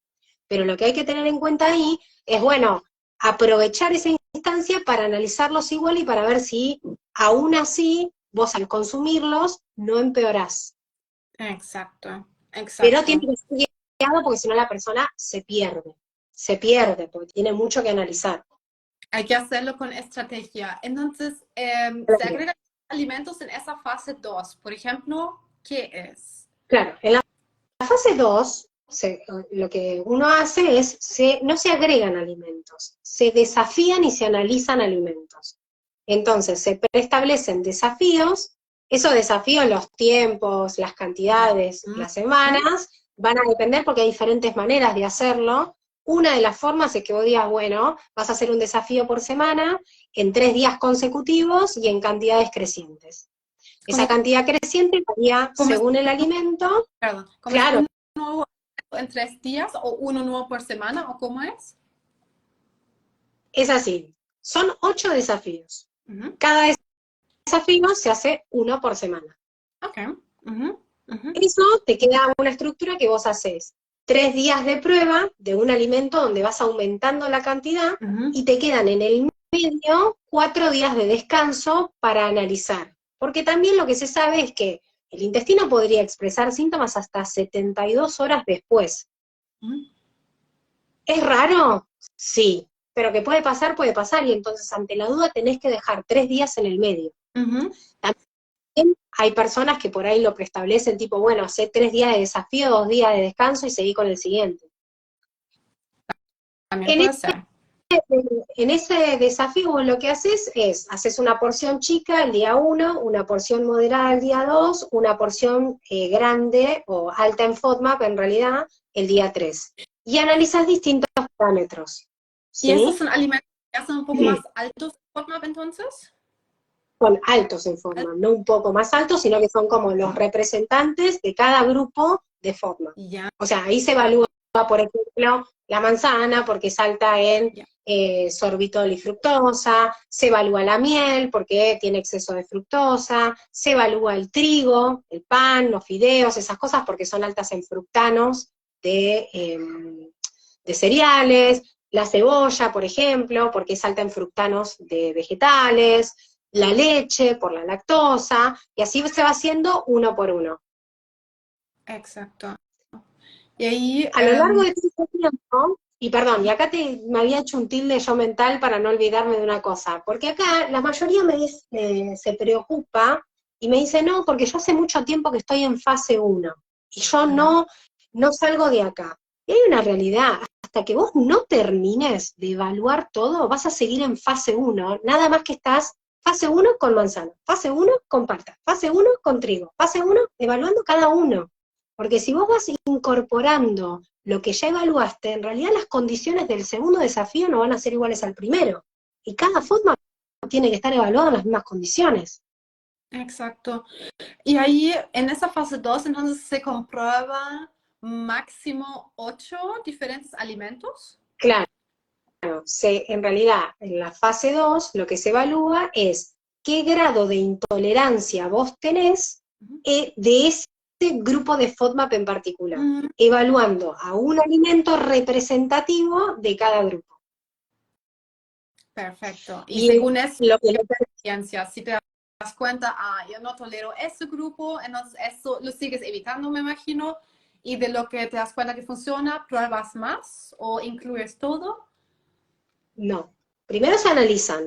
Speaker 2: Pero lo que hay que tener en cuenta ahí es, bueno, aprovechar esa instancia instancia para analizarlos igual y para ver si aún así vos al consumirlos no empeorás.
Speaker 1: Exacto,
Speaker 2: Pero tiene
Speaker 1: exacto.
Speaker 2: que ser guiado porque si no la persona se pierde, porque tiene mucho que analizar.
Speaker 1: Hay que hacerlo con estrategia. Entonces, se
Speaker 2: Claro,
Speaker 1: agregan alimentos en esa fase 2. Por ejemplo, ¿qué es?
Speaker 2: claro. En la fase 2, lo que uno hace es, no se agregan alimentos, se desafían y se analizan alimentos. Entonces, se preestablecen desafíos, esos desafíos, los tiempos, las
Speaker 1: Ya.
Speaker 2: cantidades, las semanas, van a depender porque hay diferentes maneras de hacerlo. Una de las formas es que vos digas, bueno, vas a hacer un desafío por semana, en 3 días consecutivos y en cantidades crecientes. Esa
Speaker 1: Como,
Speaker 2: cantidad creciente varía
Speaker 1: como es
Speaker 2: según el alimento.
Speaker 1: Perdón, ¿cómo es
Speaker 2: Claro,
Speaker 1: uno nuevo en 3 días o uno nuevo por semana o cómo es?
Speaker 2: es así. Son 8 desafíos.
Speaker 1: Ujú.
Speaker 2: Cada desafío se hace uno por semana.
Speaker 1: Ok. Ujú, ujú,
Speaker 2: Eso te queda una estructura que vos haces 3 días de prueba de un alimento donde vas aumentando la cantidad
Speaker 1: ujú.
Speaker 2: y te quedan en el medio 4 días de descanso para analizar. Porque también lo que se sabe es que el intestino podría expresar síntomas hasta 72 horas después.
Speaker 1: Ujú.
Speaker 2: ¿Es raro? Sí, pero que puede pasar, y entonces ante la duda tenés que dejar 3 días en el medio.
Speaker 1: Ujú.
Speaker 2: También hay personas que por ahí lo preestablecen, tipo, bueno, hace 3 días de desafío, 2 días de descanso y seguí con el siguiente.
Speaker 1: También
Speaker 2: En
Speaker 1: puede
Speaker 2: ese,
Speaker 1: ser.
Speaker 2: en ese desafío vos lo que haces una porción chica el día 1, una porción moderada el día 2, una porción grande o alta en FODMAP en realidad el día 3. Y analizas distintos parámetros,
Speaker 1: ¿Y esos
Speaker 2: ¿sí?
Speaker 1: son alimentos que ya son un poco más altos en FODMAP entonces?
Speaker 2: Son altos en FODMAP, no un poco más altos, sino que son como los representantes de cada grupo de FODMAP.
Speaker 1: Ya,
Speaker 2: O sea, ahí se evalúa, por ejemplo, la manzana porque es alta en
Speaker 1: ya.
Speaker 2: sorbitol y fructosa, se evalúa la miel porque tiene exceso de fructosa, se evalúa el trigo, el pan, los fideos, esas cosas porque son altas en fructanos de cereales, la cebolla, por ejemplo, porque es alta en fructanos de vegetales, la leche por la lactosa, y así se va haciendo uno por uno.
Speaker 1: Exacto. Y ahí,
Speaker 2: A lo largo de todo este tiempo, y perdón, y acá me había hecho un tilde yo mental para no olvidarme de una cosa, porque acá la mayoría se preocupa y me dice, no, porque yo hace mucho tiempo que estoy en fase uno y yo
Speaker 1: ujú,
Speaker 2: no salgo de acá. Y hay una realidad, hasta que vos no termines de evaluar todo, vas a seguir en fase uno, nada más que estás fase uno con manzana, fase uno con palta, fase uno con trigo, fase uno evaluando cada uno. Porque si vos vas incorporando lo que ya evaluaste, en realidad las condiciones del segundo desafío no van a ser iguales al primero. Y cada FODMAP tiene que estar evaluado en las mismas condiciones.
Speaker 1: exacto. Y ahí, en esa fase 2 entonces se comprueba máximo 8 diferentes alimentos.
Speaker 2: Claro, en realidad en la fase 2 lo que se evalúa es qué grado de intolerancia vos tenés
Speaker 1: Ujú.
Speaker 2: de ese grupo de FODMAP en particular,
Speaker 1: Mm,
Speaker 2: evaluando a un alimento representativo de cada grupo.
Speaker 1: perfecto. Y
Speaker 2: Y
Speaker 1: según eso,
Speaker 2: lo que
Speaker 1: ciencia, si te das cuenta, yo no tolero ese grupo, entonces eso lo sigues evitando, me imagino, y de lo que te das cuenta que funciona, pruebas más o incluyes todo.
Speaker 2: No. Primero se analiza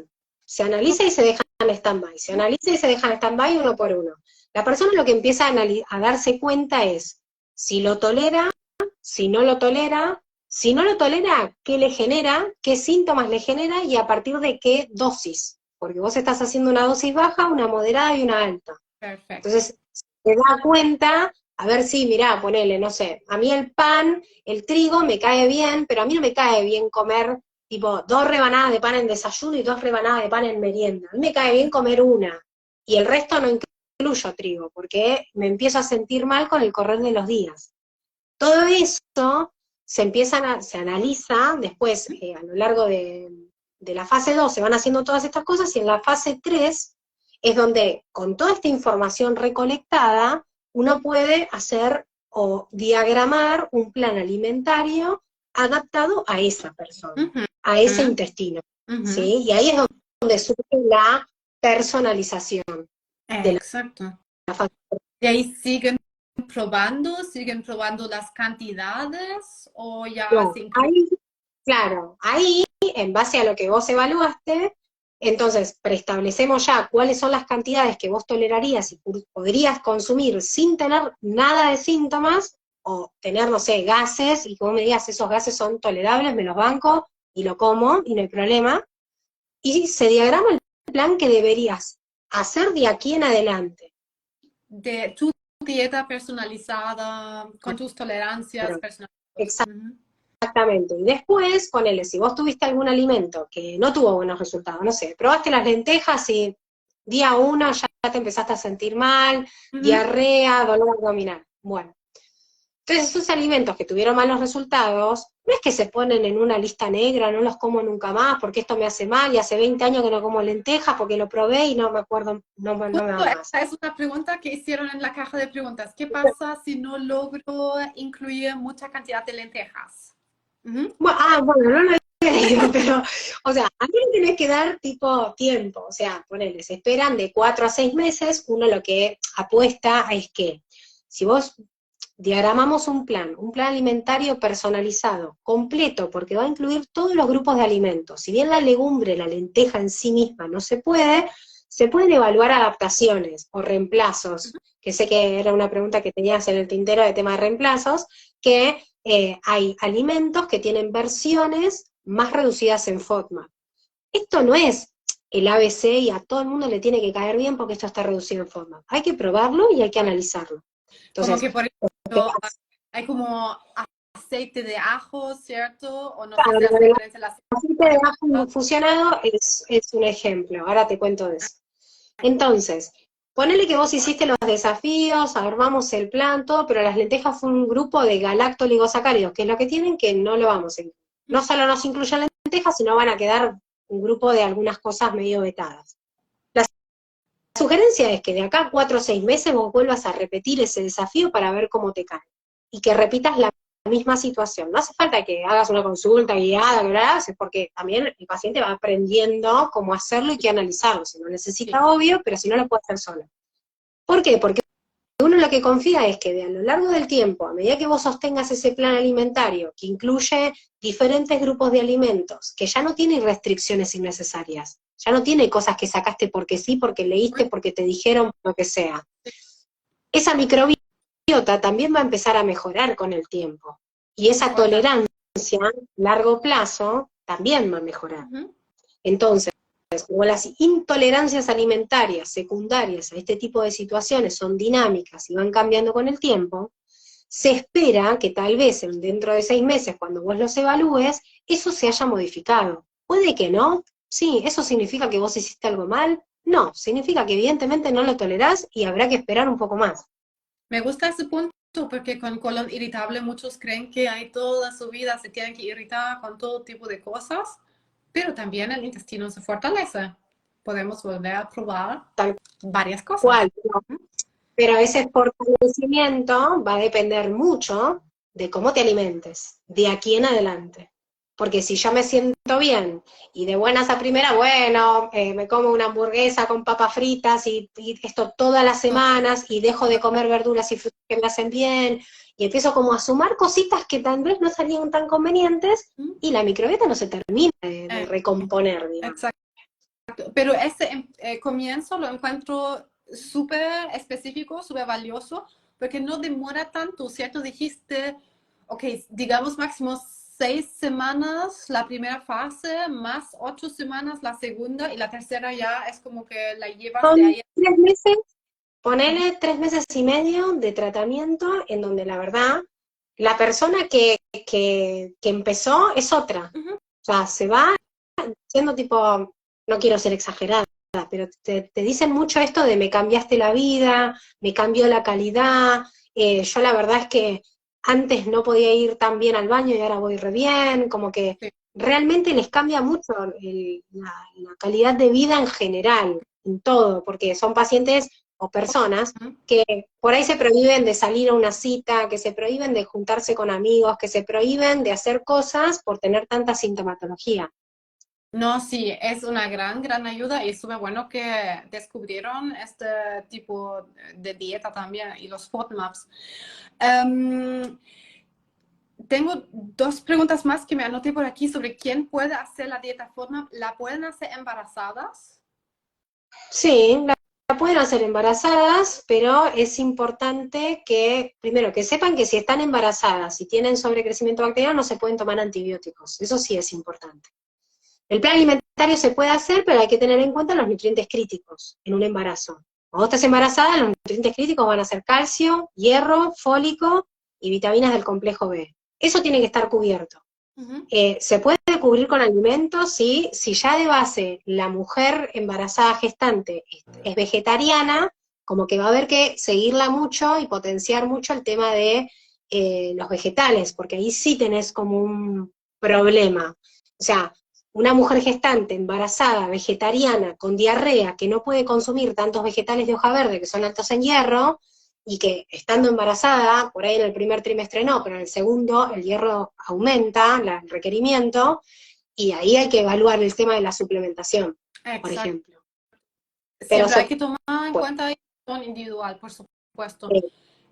Speaker 2: y se deja en stand-by, se analiza y se deja en stand-by uno por uno. La persona lo que empieza a darse cuenta es si lo tolera, si no lo tolera, si no lo tolera, qué le genera, qué síntomas le genera y a partir de qué dosis. Porque vos estás haciendo una dosis baja, una moderada y una alta.
Speaker 1: Perfecto.
Speaker 2: Entonces, se da cuenta, a ver si, mirá, ponele, no sé, a mí el pan, el trigo me cae bien, pero a mí no me cae bien comer tipo 2 rebanadas de pan en desayuno y 2 rebanadas de pan en merienda. A mí me cae bien comer una, y el resto no incluyo trigo, porque me empiezo a sentir mal con el correr de los días. Todo eso se analiza después a lo largo de la fase 2 se van haciendo todas estas cosas y en la fase 3 es donde con toda esta información recolectada uno puede hacer o diagramar un plan alimentario adaptado a esa persona,
Speaker 1: Ujú.
Speaker 2: a ese intestino.
Speaker 1: Ujú.
Speaker 2: ¿sí? Y ahí es donde surge la personalización de
Speaker 1: Exacto.
Speaker 2: la factura.
Speaker 1: ¿Y ahí siguen probando las cantidades o ya
Speaker 2: No,
Speaker 1: se incluye?
Speaker 2: ahí, claro, ahí, en base a lo que vos evaluaste, entonces preestablecemos ya cuáles son las cantidades que vos tolerarías y podrías consumir sin tener nada de síntomas, o tener, no sé, gases, y que vos me digas, esos gases son tolerables, me los banco y lo como, y no hay problema. Y se diagrama el plan que deberías hacer de aquí en adelante.
Speaker 1: De tu dieta personalizada, con tus tolerancias
Speaker 2: Claro,
Speaker 1: personalizadas. Ujú.
Speaker 2: exactamente. Y después, ponele, si vos tuviste algún alimento que no tuvo buenos resultados, no sé, probaste las lentejas y día uno ya te empezaste a sentir mal,
Speaker 1: Ujú.
Speaker 2: diarrea, dolor abdominal. Bueno, entonces esos alimentos que tuvieron malos resultados, no es que se ponen en una lista negra, no los como nunca más porque esto me hace mal y hace 20 años que no como lentejas porque lo probé y no me acuerdo, no me
Speaker 1: Justo
Speaker 2: van más.
Speaker 1: esa es una pregunta que hicieron en la caja de preguntas. ¿Qué pasa si no logro incluir mucha cantidad de lentejas? Ujú.
Speaker 2: Bueno, no lo había leído, pero, o sea, a mí le tenés que dar tipo tiempo, o sea, ponele, se esperan de 4 a 6 meses, uno lo que apuesta es que si vos diagramamos un plan alimentario personalizado, completo, porque va a incluir todos los grupos de alimentos, si bien la legumbre, la lenteja en sí misma no se pueden evaluar adaptaciones o reemplazos, que sé que era una pregunta que tenías en el tintero de tema de reemplazos, que hay alimentos que tienen versiones más reducidas en FODMAP. Esto no es el ABC y a todo el mundo le tiene que caer bien porque esto está reducido en FODMAP. Hay que probarlo y hay que analizarlo.
Speaker 1: Como
Speaker 2: Entonces,
Speaker 1: que, por ejemplo, hay como aceite de ajo, ¿cierto? O no sé si hace
Speaker 2: el
Speaker 1: referencia al aceite
Speaker 2: aceite de ajo
Speaker 1: de
Speaker 2: infusionado es un ejemplo. Ahora te cuento de eso. Entonces, ponele que vos hiciste los desafíos, armamos el plan, todo, pero las lentejas fue un grupo de galactoligosacáridos, que es lo que tienen que no lo vamos a incluir. No solo nos incluyen lentejas, sino van a quedar un grupo de algunas cosas medio vetadas. La sugerencia es que de acá a 4 o 6 meses vos vuelvas a repetir ese desafío para ver cómo te cae. Y que repitas la misma situación. No hace falta que hagas una consulta guiada, que lo haces, porque también el paciente va aprendiendo cómo hacerlo y qué analizarlo. Si no
Speaker 1: Sí,
Speaker 2: necesita, obvio, pero si no lo puede hacer solo. ¿Por qué? Porque uno lo que confía es que a lo largo del tiempo, a medida que vos sostengas ese plan alimentario, que incluye diferentes grupos de alimentos, que ya no tiene restricciones innecesarias, ya no tiene cosas que sacaste porque sí, porque leíste, porque te dijeron, lo que sea. Esa microbiota también va a empezar a mejorar con el tiempo. Y esa
Speaker 1: importante.
Speaker 2: tolerancia a largo plazo también va a mejorar.
Speaker 1: Ujú.
Speaker 2: Entonces, como las intolerancias alimentarias secundarias a este tipo de situaciones son dinámicas y van cambiando con el tiempo, se espera que tal vez dentro de 6 meses, cuando vos los evalúes, eso se haya modificado. Puede que no. Sí, ¿eso significa que vos hiciste algo mal? No, significa que evidentemente no lo tolerás y habrá que esperar un poco más.
Speaker 1: Me gusta ese punto porque con colon irritable muchos creen que hay toda su vida se tienen que irritar con todo tipo de cosas, pero también el intestino se fortalece. Podemos volver a probar
Speaker 2: Tal
Speaker 1: varias cosas.
Speaker 2: cual, ¿no? Pero ese fortalecimiento va a depender mucho de cómo te alimentes, de aquí en adelante. Porque si yo me siento bien y de buenas a primera, bueno, me como una hamburguesa con papas fritas y esto todas las semanas y dejo de comer verduras y frutas que me hacen bien y empiezo como a sumar cositas que tal vez no salían tan convenientes y la microbiota no se termina de
Speaker 1: Eh,
Speaker 2: recomponer, digamos.
Speaker 1: exacto. Pero ese comienzo lo encuentro súper específico, súper valioso, porque no demora tanto, ¿cierto? Dijiste, ok, digamos máximo 6 semanas la primera fase, más 8 semanas la segunda, y la tercera ya es como que la llevas de
Speaker 2: Son
Speaker 1: ahí.
Speaker 2: 3 meses. Ponele 3 meses y medio de tratamiento en donde la verdad, la persona que empezó es otra.
Speaker 1: Ujú.
Speaker 2: O sea, se va siendo tipo, no quiero ser exagerada, pero te dicen mucho esto de me cambiaste la vida, me cambió la calidad. Yo la verdad es que antes no podía ir tan bien al baño y ahora voy re bien, como que
Speaker 1: Sí.
Speaker 2: realmente les cambia mucho la calidad de vida en general, en todo, porque son pacientes o personas
Speaker 1: Ujú.
Speaker 2: que por ahí se prohíben de salir a una cita, que se prohíben de juntarse con amigos, que se prohíben de hacer cosas por tener tanta sintomatología.
Speaker 1: No, sí, es una gran ayuda y es súper bueno que descubrieron este tipo de dieta también y los FODMAPs. Em, Tengo dos preguntas más que me anoté por aquí sobre quién puede hacer la dieta FODMAP. ¿La pueden hacer embarazadas?
Speaker 2: Sí, la pueden hacer embarazadas, pero es importante que, primero, que sepan que si están embarazadas y tienen sobrecrecimiento bacteriano, no se pueden tomar antibióticos. Eso sí es importante. El plan alimentario se puede hacer, pero hay que tener en cuenta los nutrientes críticos en un embarazo. Cuando estás embarazada, los nutrientes críticos van a ser calcio, hierro, fólico y vitaminas del complejo B. Eso tiene que estar cubierto.
Speaker 1: Ujú.
Speaker 2: Se puede cubrir con alimentos, sí, si ya de base la mujer embarazada gestante es vegetariana, como que va a haber que seguirla mucho y potenciar mucho el tema de los vegetales, porque ahí sí tenés como un problema. O sea, una mujer gestante, embarazada, vegetariana, con diarrea, que no puede consumir tantos vegetales de hoja verde que son altos en hierro, y que estando embarazada, por ahí en el primer trimestre no, pero en el segundo el hierro aumenta, el requerimiento, y ahí hay que evaluar el tema de la suplementación, por
Speaker 1: Exacto.
Speaker 2: ejemplo. Pero
Speaker 1: Siempre hay
Speaker 2: se
Speaker 1: que tomar en
Speaker 2: puede,
Speaker 1: cuenta el individual, por supuesto.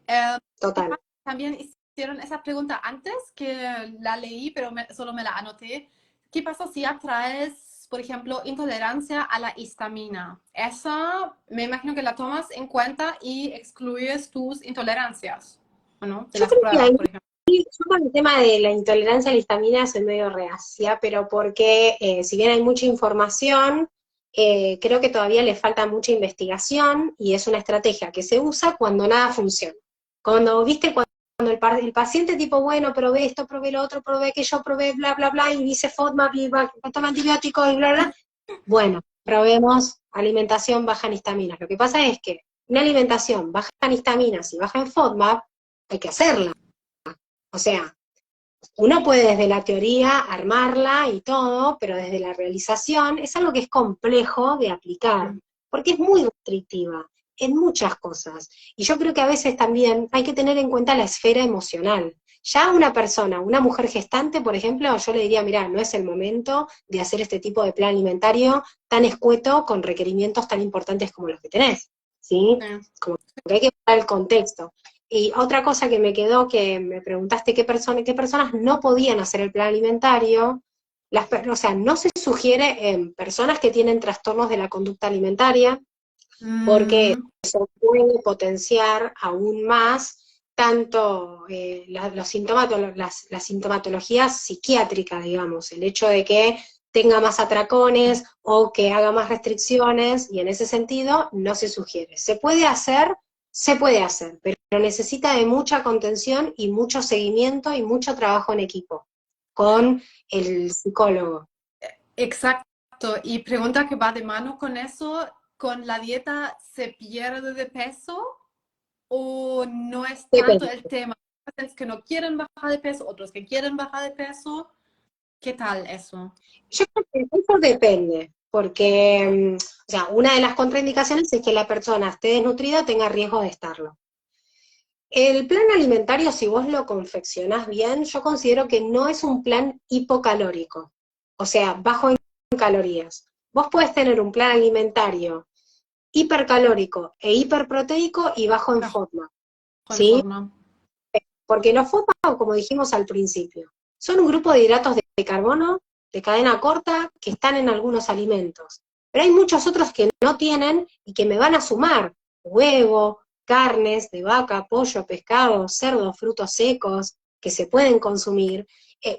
Speaker 1: Eh,
Speaker 2: total.
Speaker 1: También hicieron esa pregunta antes que la leí, pero solo me la anoté. ¿Qué pasa si atraes, por ejemplo, intolerancia a la histamina? Esa me imagino que la tomas en cuenta y excluyes tus intolerancias, ¿o no? De
Speaker 2: Yo
Speaker 1: las
Speaker 2: creo que ahí,
Speaker 1: pruebas, por ejemplo.
Speaker 2: yo con el tema de la intolerancia a la histamina soy medio reacia, pero porque si bien hay mucha información, creo que todavía le falta mucha investigación y es una estrategia que se usa cuando nada funciona. Cuando, viste, cuando el paciente tipo, bueno, probé esto, probé lo otro, probé que yo probé bla, bla, bla, y dice FODMAP, y toma antibióticos y bla, bla. Bueno, probemos alimentación baja en histaminas. Lo que pasa es que una alimentación baja en histaminas y baja en FODMAP, hay que hacerla. O sea, uno puede desde la teoría armarla y todo, pero desde la realización es algo que es complejo de aplicar, porque es muy restrictiva en muchas cosas. Y yo creo que a veces también hay que tener en cuenta la esfera emocional. Ya una persona, una mujer gestante, por ejemplo, yo le diría, mira, no es el momento de hacer este tipo de plan alimentario tan escueto con requerimientos tan importantes como los que tenés, ¿sí?
Speaker 1: Sí.
Speaker 2: Como que hay que ver el contexto. Y otra cosa que me quedó, que me preguntaste qué personas no podían hacer el plan alimentario, o sea, no se sugiere en personas que tienen trastornos de la conducta alimentaria, porque
Speaker 1: Mm,
Speaker 2: eso puede potenciar aún más tanto la sintomatología psiquiátrica, digamos, el hecho de que tenga más atracones o que haga más restricciones, y en ese sentido no se sugiere. Se puede hacer, pero necesita de mucha contención y mucho seguimiento y mucho trabajo en equipo con el psicólogo.
Speaker 1: exacto. Y pregunta que va de mano con eso, ¿con la dieta se pierde de peso o no es tanto
Speaker 2: Depende.
Speaker 1: el tema? Hay pacientes que no quieren bajar de peso, otros que quieren bajar de peso. ¿Qué tal eso?
Speaker 2: Yo creo que eso depende, porque, o sea, una de las contraindicaciones es que la persona esté desnutrida o tenga riesgo de estarlo. El plan alimentario, si vos lo confeccionás bien, yo considero que no es un plan hipocalórico, o sea, bajo en calorías. Vos podés tener un plan alimentario hipercalórico e hiperproteico y bajo en
Speaker 1: Bajo
Speaker 2: FODMAP,
Speaker 1: en
Speaker 2: ¿sí?
Speaker 1: forma.
Speaker 2: Porque los FODMAP, como dijimos al principio, son un grupo de hidratos de carbono de cadena corta que están en algunos alimentos. Pero hay muchos otros que no tienen y que me van a sumar: huevo, carnes de vaca, pollo, pescado, cerdo, frutos secos, que se pueden consumir.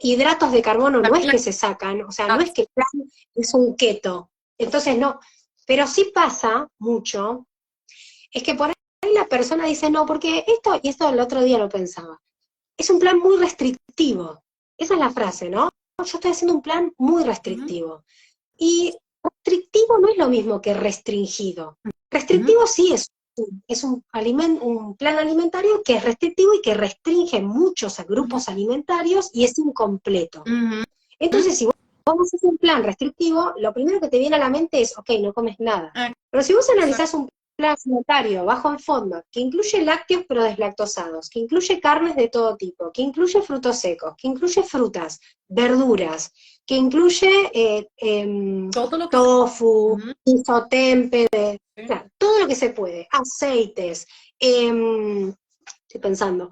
Speaker 2: Hidratos de carbono no es
Speaker 1: También
Speaker 2: que se sacan, o sea, no es
Speaker 1: las
Speaker 2: que el plan es un keto. Entonces no, pero sí pasa mucho, es que por ahí la persona dice, no, porque esto, y esto el otro día lo pensaba, es un plan muy restrictivo. Esa es la frase, ¿no? Yo estoy haciendo un plan muy
Speaker 1: ujú,
Speaker 2: restrictivo. Y restrictivo no es lo mismo que restringido.
Speaker 1: ujú,
Speaker 2: Restrictivo sí un plan alimentario que es restrictivo y que restringe muchos
Speaker 1: ujú,
Speaker 2: grupos alimentarios y es incompleto.
Speaker 1: ujú.
Speaker 2: Entonces, si vos haces un plan restrictivo, lo primero que te viene a la mente es, ok, no comes nada. Pero si vos analizás
Speaker 1: Exacto.
Speaker 2: un plan alimentario bajo en FODMAP, que incluye lácteos pero deslactosados, que incluye carnes de todo tipo, que incluye frutos secos, que incluye frutas, verduras, que incluye
Speaker 1: Todo lo que se...
Speaker 2: tofu,
Speaker 1: Ujú,
Speaker 2: miso, tempeh,
Speaker 1: sí.
Speaker 2: claro, todo lo que se puede, aceites, estoy pensando,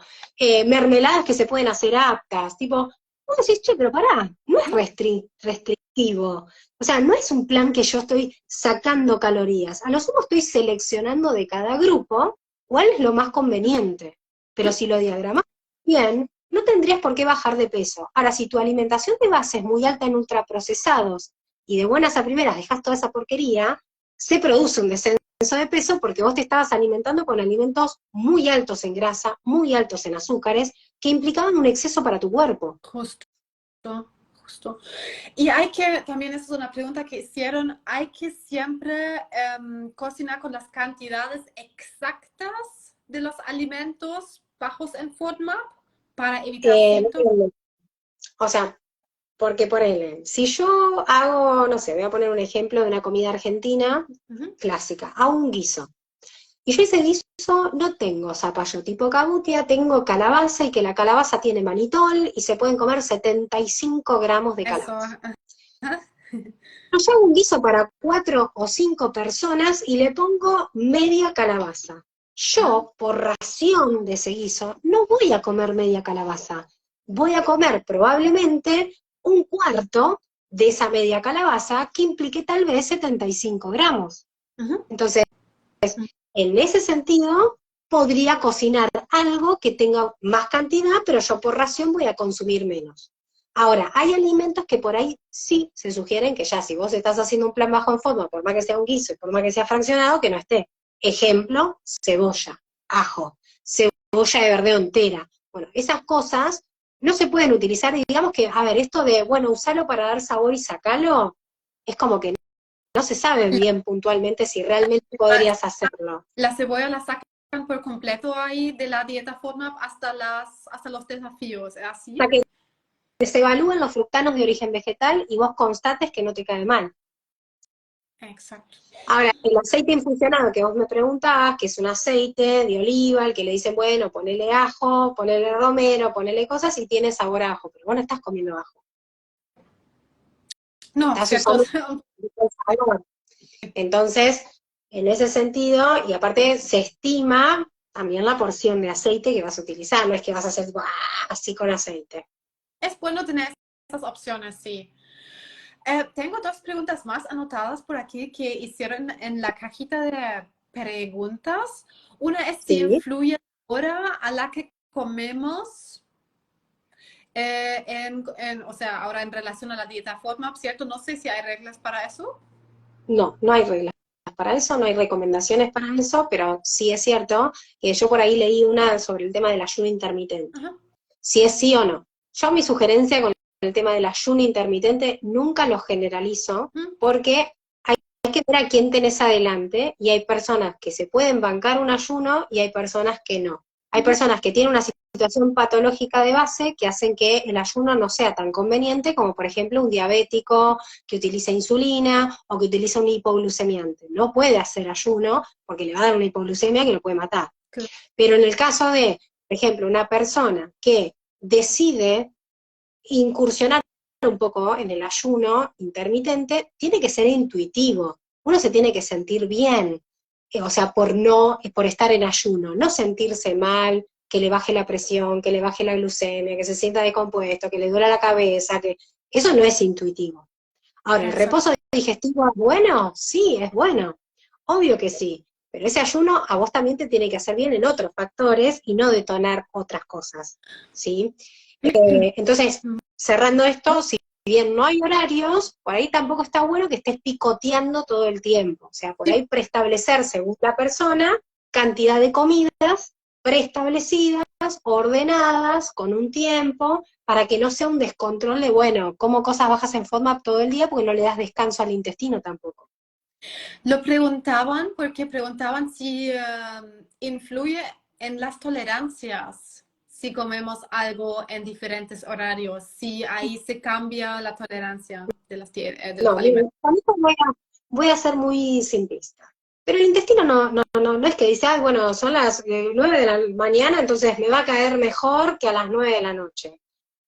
Speaker 2: mermeladas que se pueden hacer aptas, tipo, vos decís, che, pero pará, no es
Speaker 1: No,
Speaker 2: restrictivo. O sea, no es un plan que yo estoy sacando calorías. A lo sumo estoy seleccionando de cada grupo cuál es lo más conveniente. Pero si lo diagramas bien, no tendrías por qué bajar de peso. Ahora, si tu alimentación de base es muy alta en ultraprocesados y de buenas a primeras dejas toda esa porquería, se produce un descenso de peso porque vos te estabas alimentando con alimentos muy altos en grasa, muy altos en azúcares, que implicaban un exceso para tu cuerpo.
Speaker 1: justo, justo. Y hay que, también esa es una pregunta que hicieron, hay que siempre cocinar con las cantidades exactas de los alimentos bajos en FODMAP para evitar síntomas.
Speaker 2: O sea, porque ponele, si yo hago, no sé, voy a poner un ejemplo de una comida argentina
Speaker 1: Ujú.
Speaker 2: clásica, hago un guiso. Y yo ese guiso no tengo zapallo tipo cabutia, tengo calabaza y que la calabaza tiene manitol y se pueden comer 75 gramos de
Speaker 1: Eso.
Speaker 2: calabaza. Yo hago un guiso para 4 o 5 personas y le pongo media calabaza.
Speaker 1: Ajá.
Speaker 2: Yo, por ración de ese guiso, no voy a comer media calabaza. Voy a comer probablemente un cuarto de esa media calabaza que implique tal vez 75 gramos.
Speaker 1: Ujú.
Speaker 2: Entonces, en ese sentido, podría cocinar algo que tenga más cantidad, pero yo por ración voy a consumir menos. Ahora, hay alimentos que por ahí sí se sugieren que ya si vos estás haciendo un plan bajo en forma, por más que sea un guiso y por más que sea fraccionado, que no esté. Ejemplo, cebolla, ajo, cebolla de verdeo entera. Bueno, esas cosas no se pueden utilizar y digamos que, a ver, esto de, bueno, usarlo para dar sabor y sacarlo, es como que no se sabe bien puntualmente si realmente podrías hacerlo.
Speaker 1: La cebolla la sacan por completo ahí de la dieta FODMAP hasta los desafíos, ¿es
Speaker 2: O sea,
Speaker 1: así?
Speaker 2: que se evalúen los fructanos de origen vegetal y vos constates que no te cae mal.
Speaker 1: Exacto.
Speaker 2: Ahora, el aceite infusionado que vos me preguntabas, que es un aceite de oliva, el que le dicen, bueno, ponele ajo, ponele romero, ponele cosas y tiene sabor a ajo, pero vos no estás comiendo ajo,
Speaker 1: No,
Speaker 2: estás
Speaker 1: cierto.
Speaker 2: usando el sabor. Entonces, en ese sentido, y aparte se estima también la porción de aceite que vas a utilizar, no es que vas a hacer ¡buah! Así con aceite.
Speaker 1: Es bueno tener esas opciones, sí. Tengo dos preguntas más anotadas por aquí que hicieron en la cajita de preguntas. Una es si
Speaker 2: Sí.
Speaker 1: influye la hora a la que comemos, o sea, ahora en relación a la dieta FODMAP, ¿cierto? No sé si hay reglas para eso.
Speaker 2: No, no hay reglas para eso, no hay recomendaciones para eso, pero sí es cierto que yo por ahí leí una sobre el tema del ayuno intermitente.
Speaker 1: Ajá.
Speaker 2: Si es sí o no. Yo mi sugerencia con el tema del ayuno intermitente nunca lo generalizo
Speaker 1: Mm.
Speaker 2: porque hay que ver a quién tenés adelante y hay personas que se pueden bancar un ayuno y hay personas que no. Hay
Speaker 1: Ujú.
Speaker 2: personas que tienen una situación patológica de base que hacen que el ayuno no sea tan conveniente como por ejemplo un diabético que utiliza insulina o que utiliza un hipoglucemiante. No puede hacer ayuno porque le va a dar una hipoglucemia que lo puede matar. Pero en el caso de, por ejemplo, una persona que decide incursionar un poco en el ayuno intermitente, tiene que ser intuitivo. Uno se tiene que sentir bien, o sea, por estar en ayuno, no sentirse mal, que le baje la presión, que le baje la glucemia, que se sienta descompuesto, que le duela la cabeza, que eso no es intuitivo. Ahora, ¿el
Speaker 1: Exacto.
Speaker 2: reposo digestivo es bueno? Sí, es bueno. Obvio que sí. Pero ese ayuno a vos también te tiene que hacer bien en otros factores y no detonar otras cosas. ¿Sí? Entonces, cerrando esto, si bien no hay horarios, por ahí tampoco está bueno que estés picoteando todo el tiempo. O sea, por
Speaker 1: Sí,
Speaker 2: ahí preestablecer según la persona cantidad de comidas preestablecidas, ordenadas, con un tiempo, para que no sea un descontrol de, bueno, como cosas bajas en FODMAP todo el día porque no le das descanso al intestino tampoco.
Speaker 1: lo preguntaban porque preguntaban si influye en las tolerancias si comemos algo en diferentes horarios, si ahí se cambia la tolerancia de los
Speaker 2: No, mira,
Speaker 1: alimentos.
Speaker 2: con esto voy a ser muy simplista. Pero el intestino no es que dice, ah, bueno, son las 9 de la mañana, entonces me va a caer mejor que a las 9 de la noche.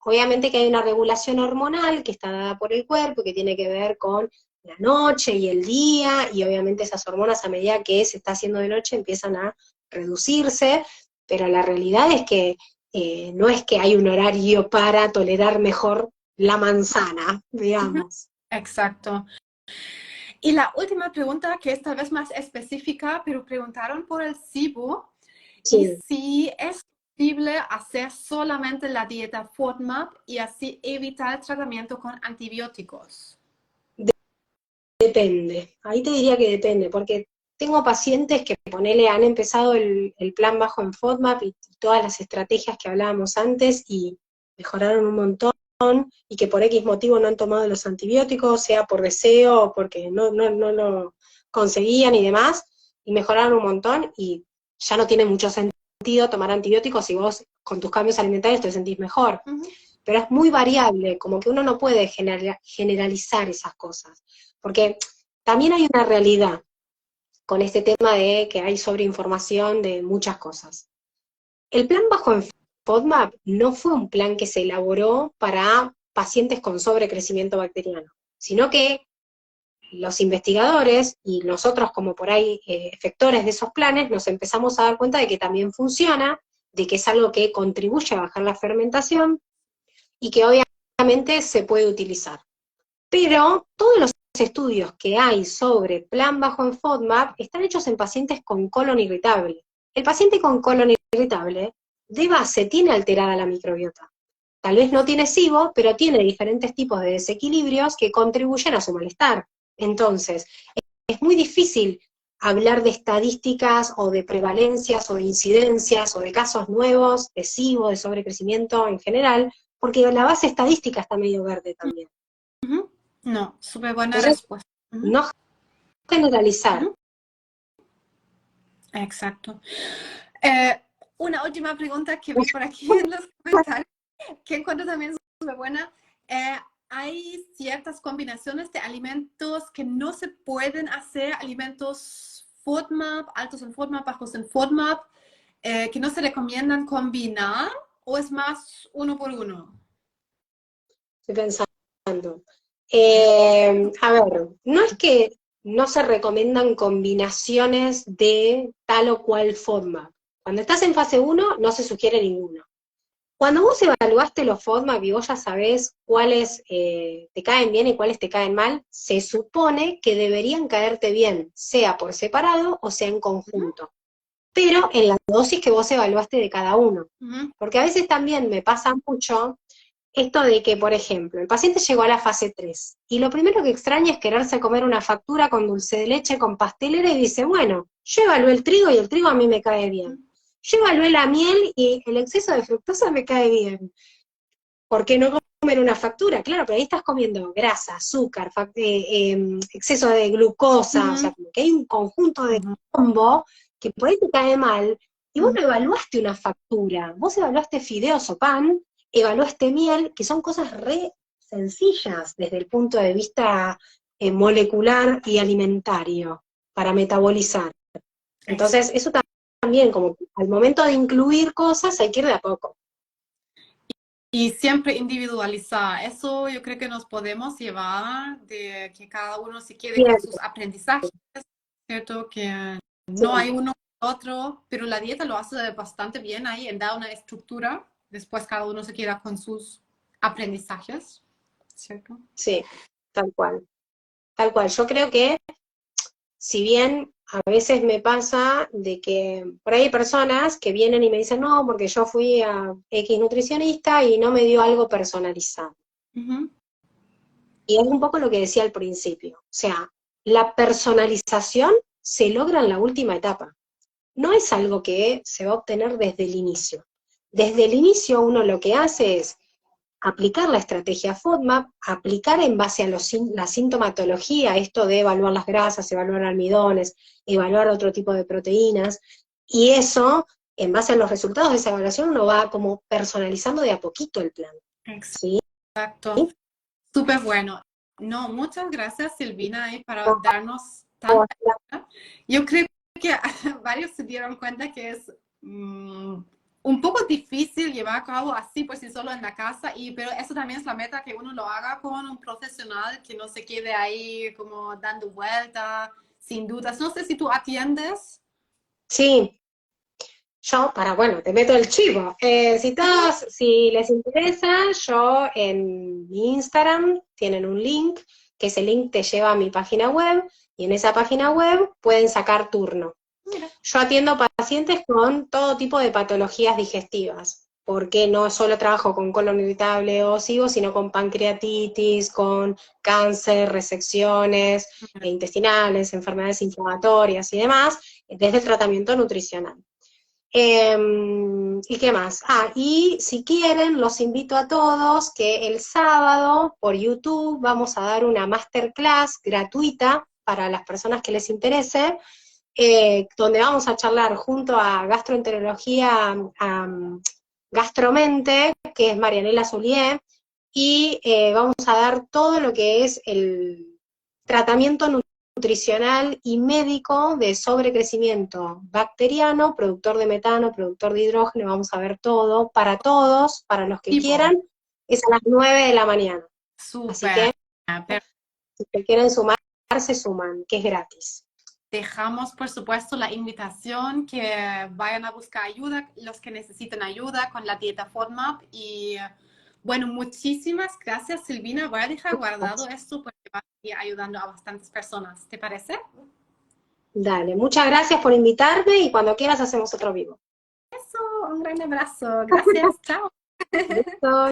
Speaker 2: Obviamente que hay una regulación hormonal que está dada por el cuerpo, que tiene que ver con la noche y el día, y obviamente esas hormonas a medida que se está haciendo de noche empiezan a reducirse, pero la realidad es que no es que hay un horario para tolerar mejor la manzana,
Speaker 1: Ujú.
Speaker 2: digamos.
Speaker 1: Exacto. Y la última pregunta, que es tal vez más específica, pero preguntaron por el SIBO y
Speaker 2: Sí.
Speaker 1: si es posible hacer solamente la dieta FODMAP y así evitar el tratamiento con antibióticos.
Speaker 2: Depende, ahí te diría que depende, porque tengo pacientes que, ponele, han empezado el plan bajo en FODMAP y todas las estrategias que hablábamos antes y mejoraron un montón, y que por X motivo no han tomado los antibióticos, sea por deseo o porque no lo conseguían y demás, y mejoraron un montón y ya no tiene mucho sentido tomar antibióticos si vos con tus cambios alimentarios te sentís mejor.
Speaker 1: Ujú.
Speaker 2: Pero es muy variable, como que uno no puede generalizar esas cosas, porque también hay una realidad con este tema de que hay sobreinformación de muchas cosas. El plan bajo en FODMAP no fue un plan que se elaboró para pacientes con sobrecrecimiento bacteriano, sino que los investigadores y nosotros como por ahí efectores de esos planes nos empezamos a dar cuenta de que también funciona, de que es algo que contribuye a bajar la fermentación y que obviamente se puede utilizar. Pero todos los estudios que hay sobre plan bajo en FODMAP están hechos en pacientes con colon irritable. El paciente con colon irritable, de base, tiene alterada la microbiota. Tal vez no tiene SIBO, pero tiene diferentes tipos de desequilibrios que contribuyen a su malestar. Entonces, es muy difícil hablar de estadísticas o de prevalencias o de incidencias o de casos nuevos de SIBO, de sobrecrecimiento en general, porque la base estadística está medio verde también.
Speaker 1: Ujú. No, súper buena
Speaker 2: Entonces,
Speaker 1: respuesta. Ujú.
Speaker 2: no generalizar.
Speaker 1: Ujú. Exacto. Eh, una última pregunta que vi por aquí en los comentarios, que encuentro también súper buena. Eh, hay ciertas combinaciones de alimentos que no se pueden hacer, alimentos FODMAP, altos en FODMAP, bajos en FODMAP, que no se recomiendan combinar, o es más uno por uno.
Speaker 2: Estoy pensando. A ver, no es que no se recomiendan combinaciones de tal o cual forma. Cuando estás en fase 1, no se sugiere ninguno. Cuando vos evaluaste los FODMAP y vos ya sabés cuáles te caen bien y cuáles te caen mal, se supone que deberían caerte bien, sea por separado o sea en conjunto, pero en la dosis que vos evaluaste de cada uno.
Speaker 1: Ujú.
Speaker 2: Porque a veces también me pasa mucho esto de que, por ejemplo, el paciente llegó a la fase 3 y lo primero que extraña es quererse comer una factura con dulce de leche, con pastelera, y dice, bueno, yo evalué el trigo y el trigo a mí me cae bien. Yo evalué la miel y el exceso de fructosa me cae bien. ¿Por qué no comer una factura? Claro, pero ahí estás comiendo grasa, azúcar, exceso de glucosa, o sea,
Speaker 1: Ujú.
Speaker 2: como que hay un conjunto de
Speaker 1: Ujú.
Speaker 2: combo que por ahí te cae mal, y vos
Speaker 1: Ujú.
Speaker 2: no evaluaste una factura, vos evaluaste fideos o pan, evaluaste miel, que son cosas re sencillas desde el punto de vista molecular y alimentario para metabolizar. Entonces, eso también, como al momento de incluir cosas, hay que ir de a poco.
Speaker 1: Y siempre individualizar. Eso yo creo que nos podemos llevar de que cada uno se quede con
Speaker 2: Bien,
Speaker 1: sus aprendizajes, ¿cierto? Que
Speaker 2: sí.
Speaker 1: no hay uno u otro, pero la dieta lo hace bastante bien ahí en dar una estructura. Después cada uno se queda con sus aprendizajes, ¿cierto?
Speaker 2: Sí, tal cual. Tal cual. Yo creo que, si bien a veces me pasa de que por ahí hay personas que vienen y me dicen, no, porque yo fui a X nutricionista y no me dio algo personalizado.
Speaker 1: Ujú.
Speaker 2: Y es un poco lo que decía al principio. O sea, la personalización se logra en la última etapa. No es algo que se va a obtener desde el inicio. Desde el inicio uno lo que hace es aplicar la estrategia FODMAP, aplicar en base a la sintomatología, esto de evaluar las grasas, evaluar almidones, evaluar otro tipo de proteínas, y eso, en base a los resultados de esa evaluación, uno va como personalizando de a poquito el plan. ¿Sí?
Speaker 1: Exacto. Súper bueno. No, muchas gracias, Silvina, para darnos tanta. Yo creo que varios se dieron cuenta que es un poco difícil llevar a cabo así por sí solo en la casa, pero eso también es la meta, que uno lo haga con un profesional, que no se quede ahí como dando vuelta, sin dudas. No sé si tú atiendes.
Speaker 2: Sí, yo, bueno, te meto el chivo. Si les interesa, yo en mi Instagram tienen un link, que ese link te lleva a mi página web, y en esa página web pueden sacar turno.
Speaker 1: Mira.
Speaker 2: Yo atiendo pacientes con todo tipo de patologías digestivas, porque no solo trabajo con colon irritable o SIBO, sino con pancreatitis, con cáncer, resecciones intestinales, enfermedades inflamatorias y demás, desde el tratamiento nutricional. ¿Y qué más? Y si quieren, los invito a todos que el sábado por YouTube vamos a dar una masterclass gratuita para las personas que les interese, donde vamos a charlar junto a gastroenterología, Gastromente, que es Marianela Zulié, y vamos a dar todo lo que es el tratamiento nutricional y médico de sobrecrecimiento bacteriano, productor de metano, productor de hidrógeno, vamos a ver todo, para todos, para los que quieran, es a las 9 de la mañana. Así que, si quieren sumar, se suman, que es gratis.
Speaker 1: Dejamos, por supuesto, la invitación que vayan a buscar ayuda, los que necesiten ayuda con la dieta FODMAP. Y bueno, muchísimas gracias, Silvina. Voy a dejar guardado esto porque va a ir ayudando a bastantes personas. ¿Te parece?
Speaker 2: Dale, muchas gracias por invitarme y cuando quieras hacemos otro vivo.
Speaker 1: Eso, un gran abrazo. Gracias, chao.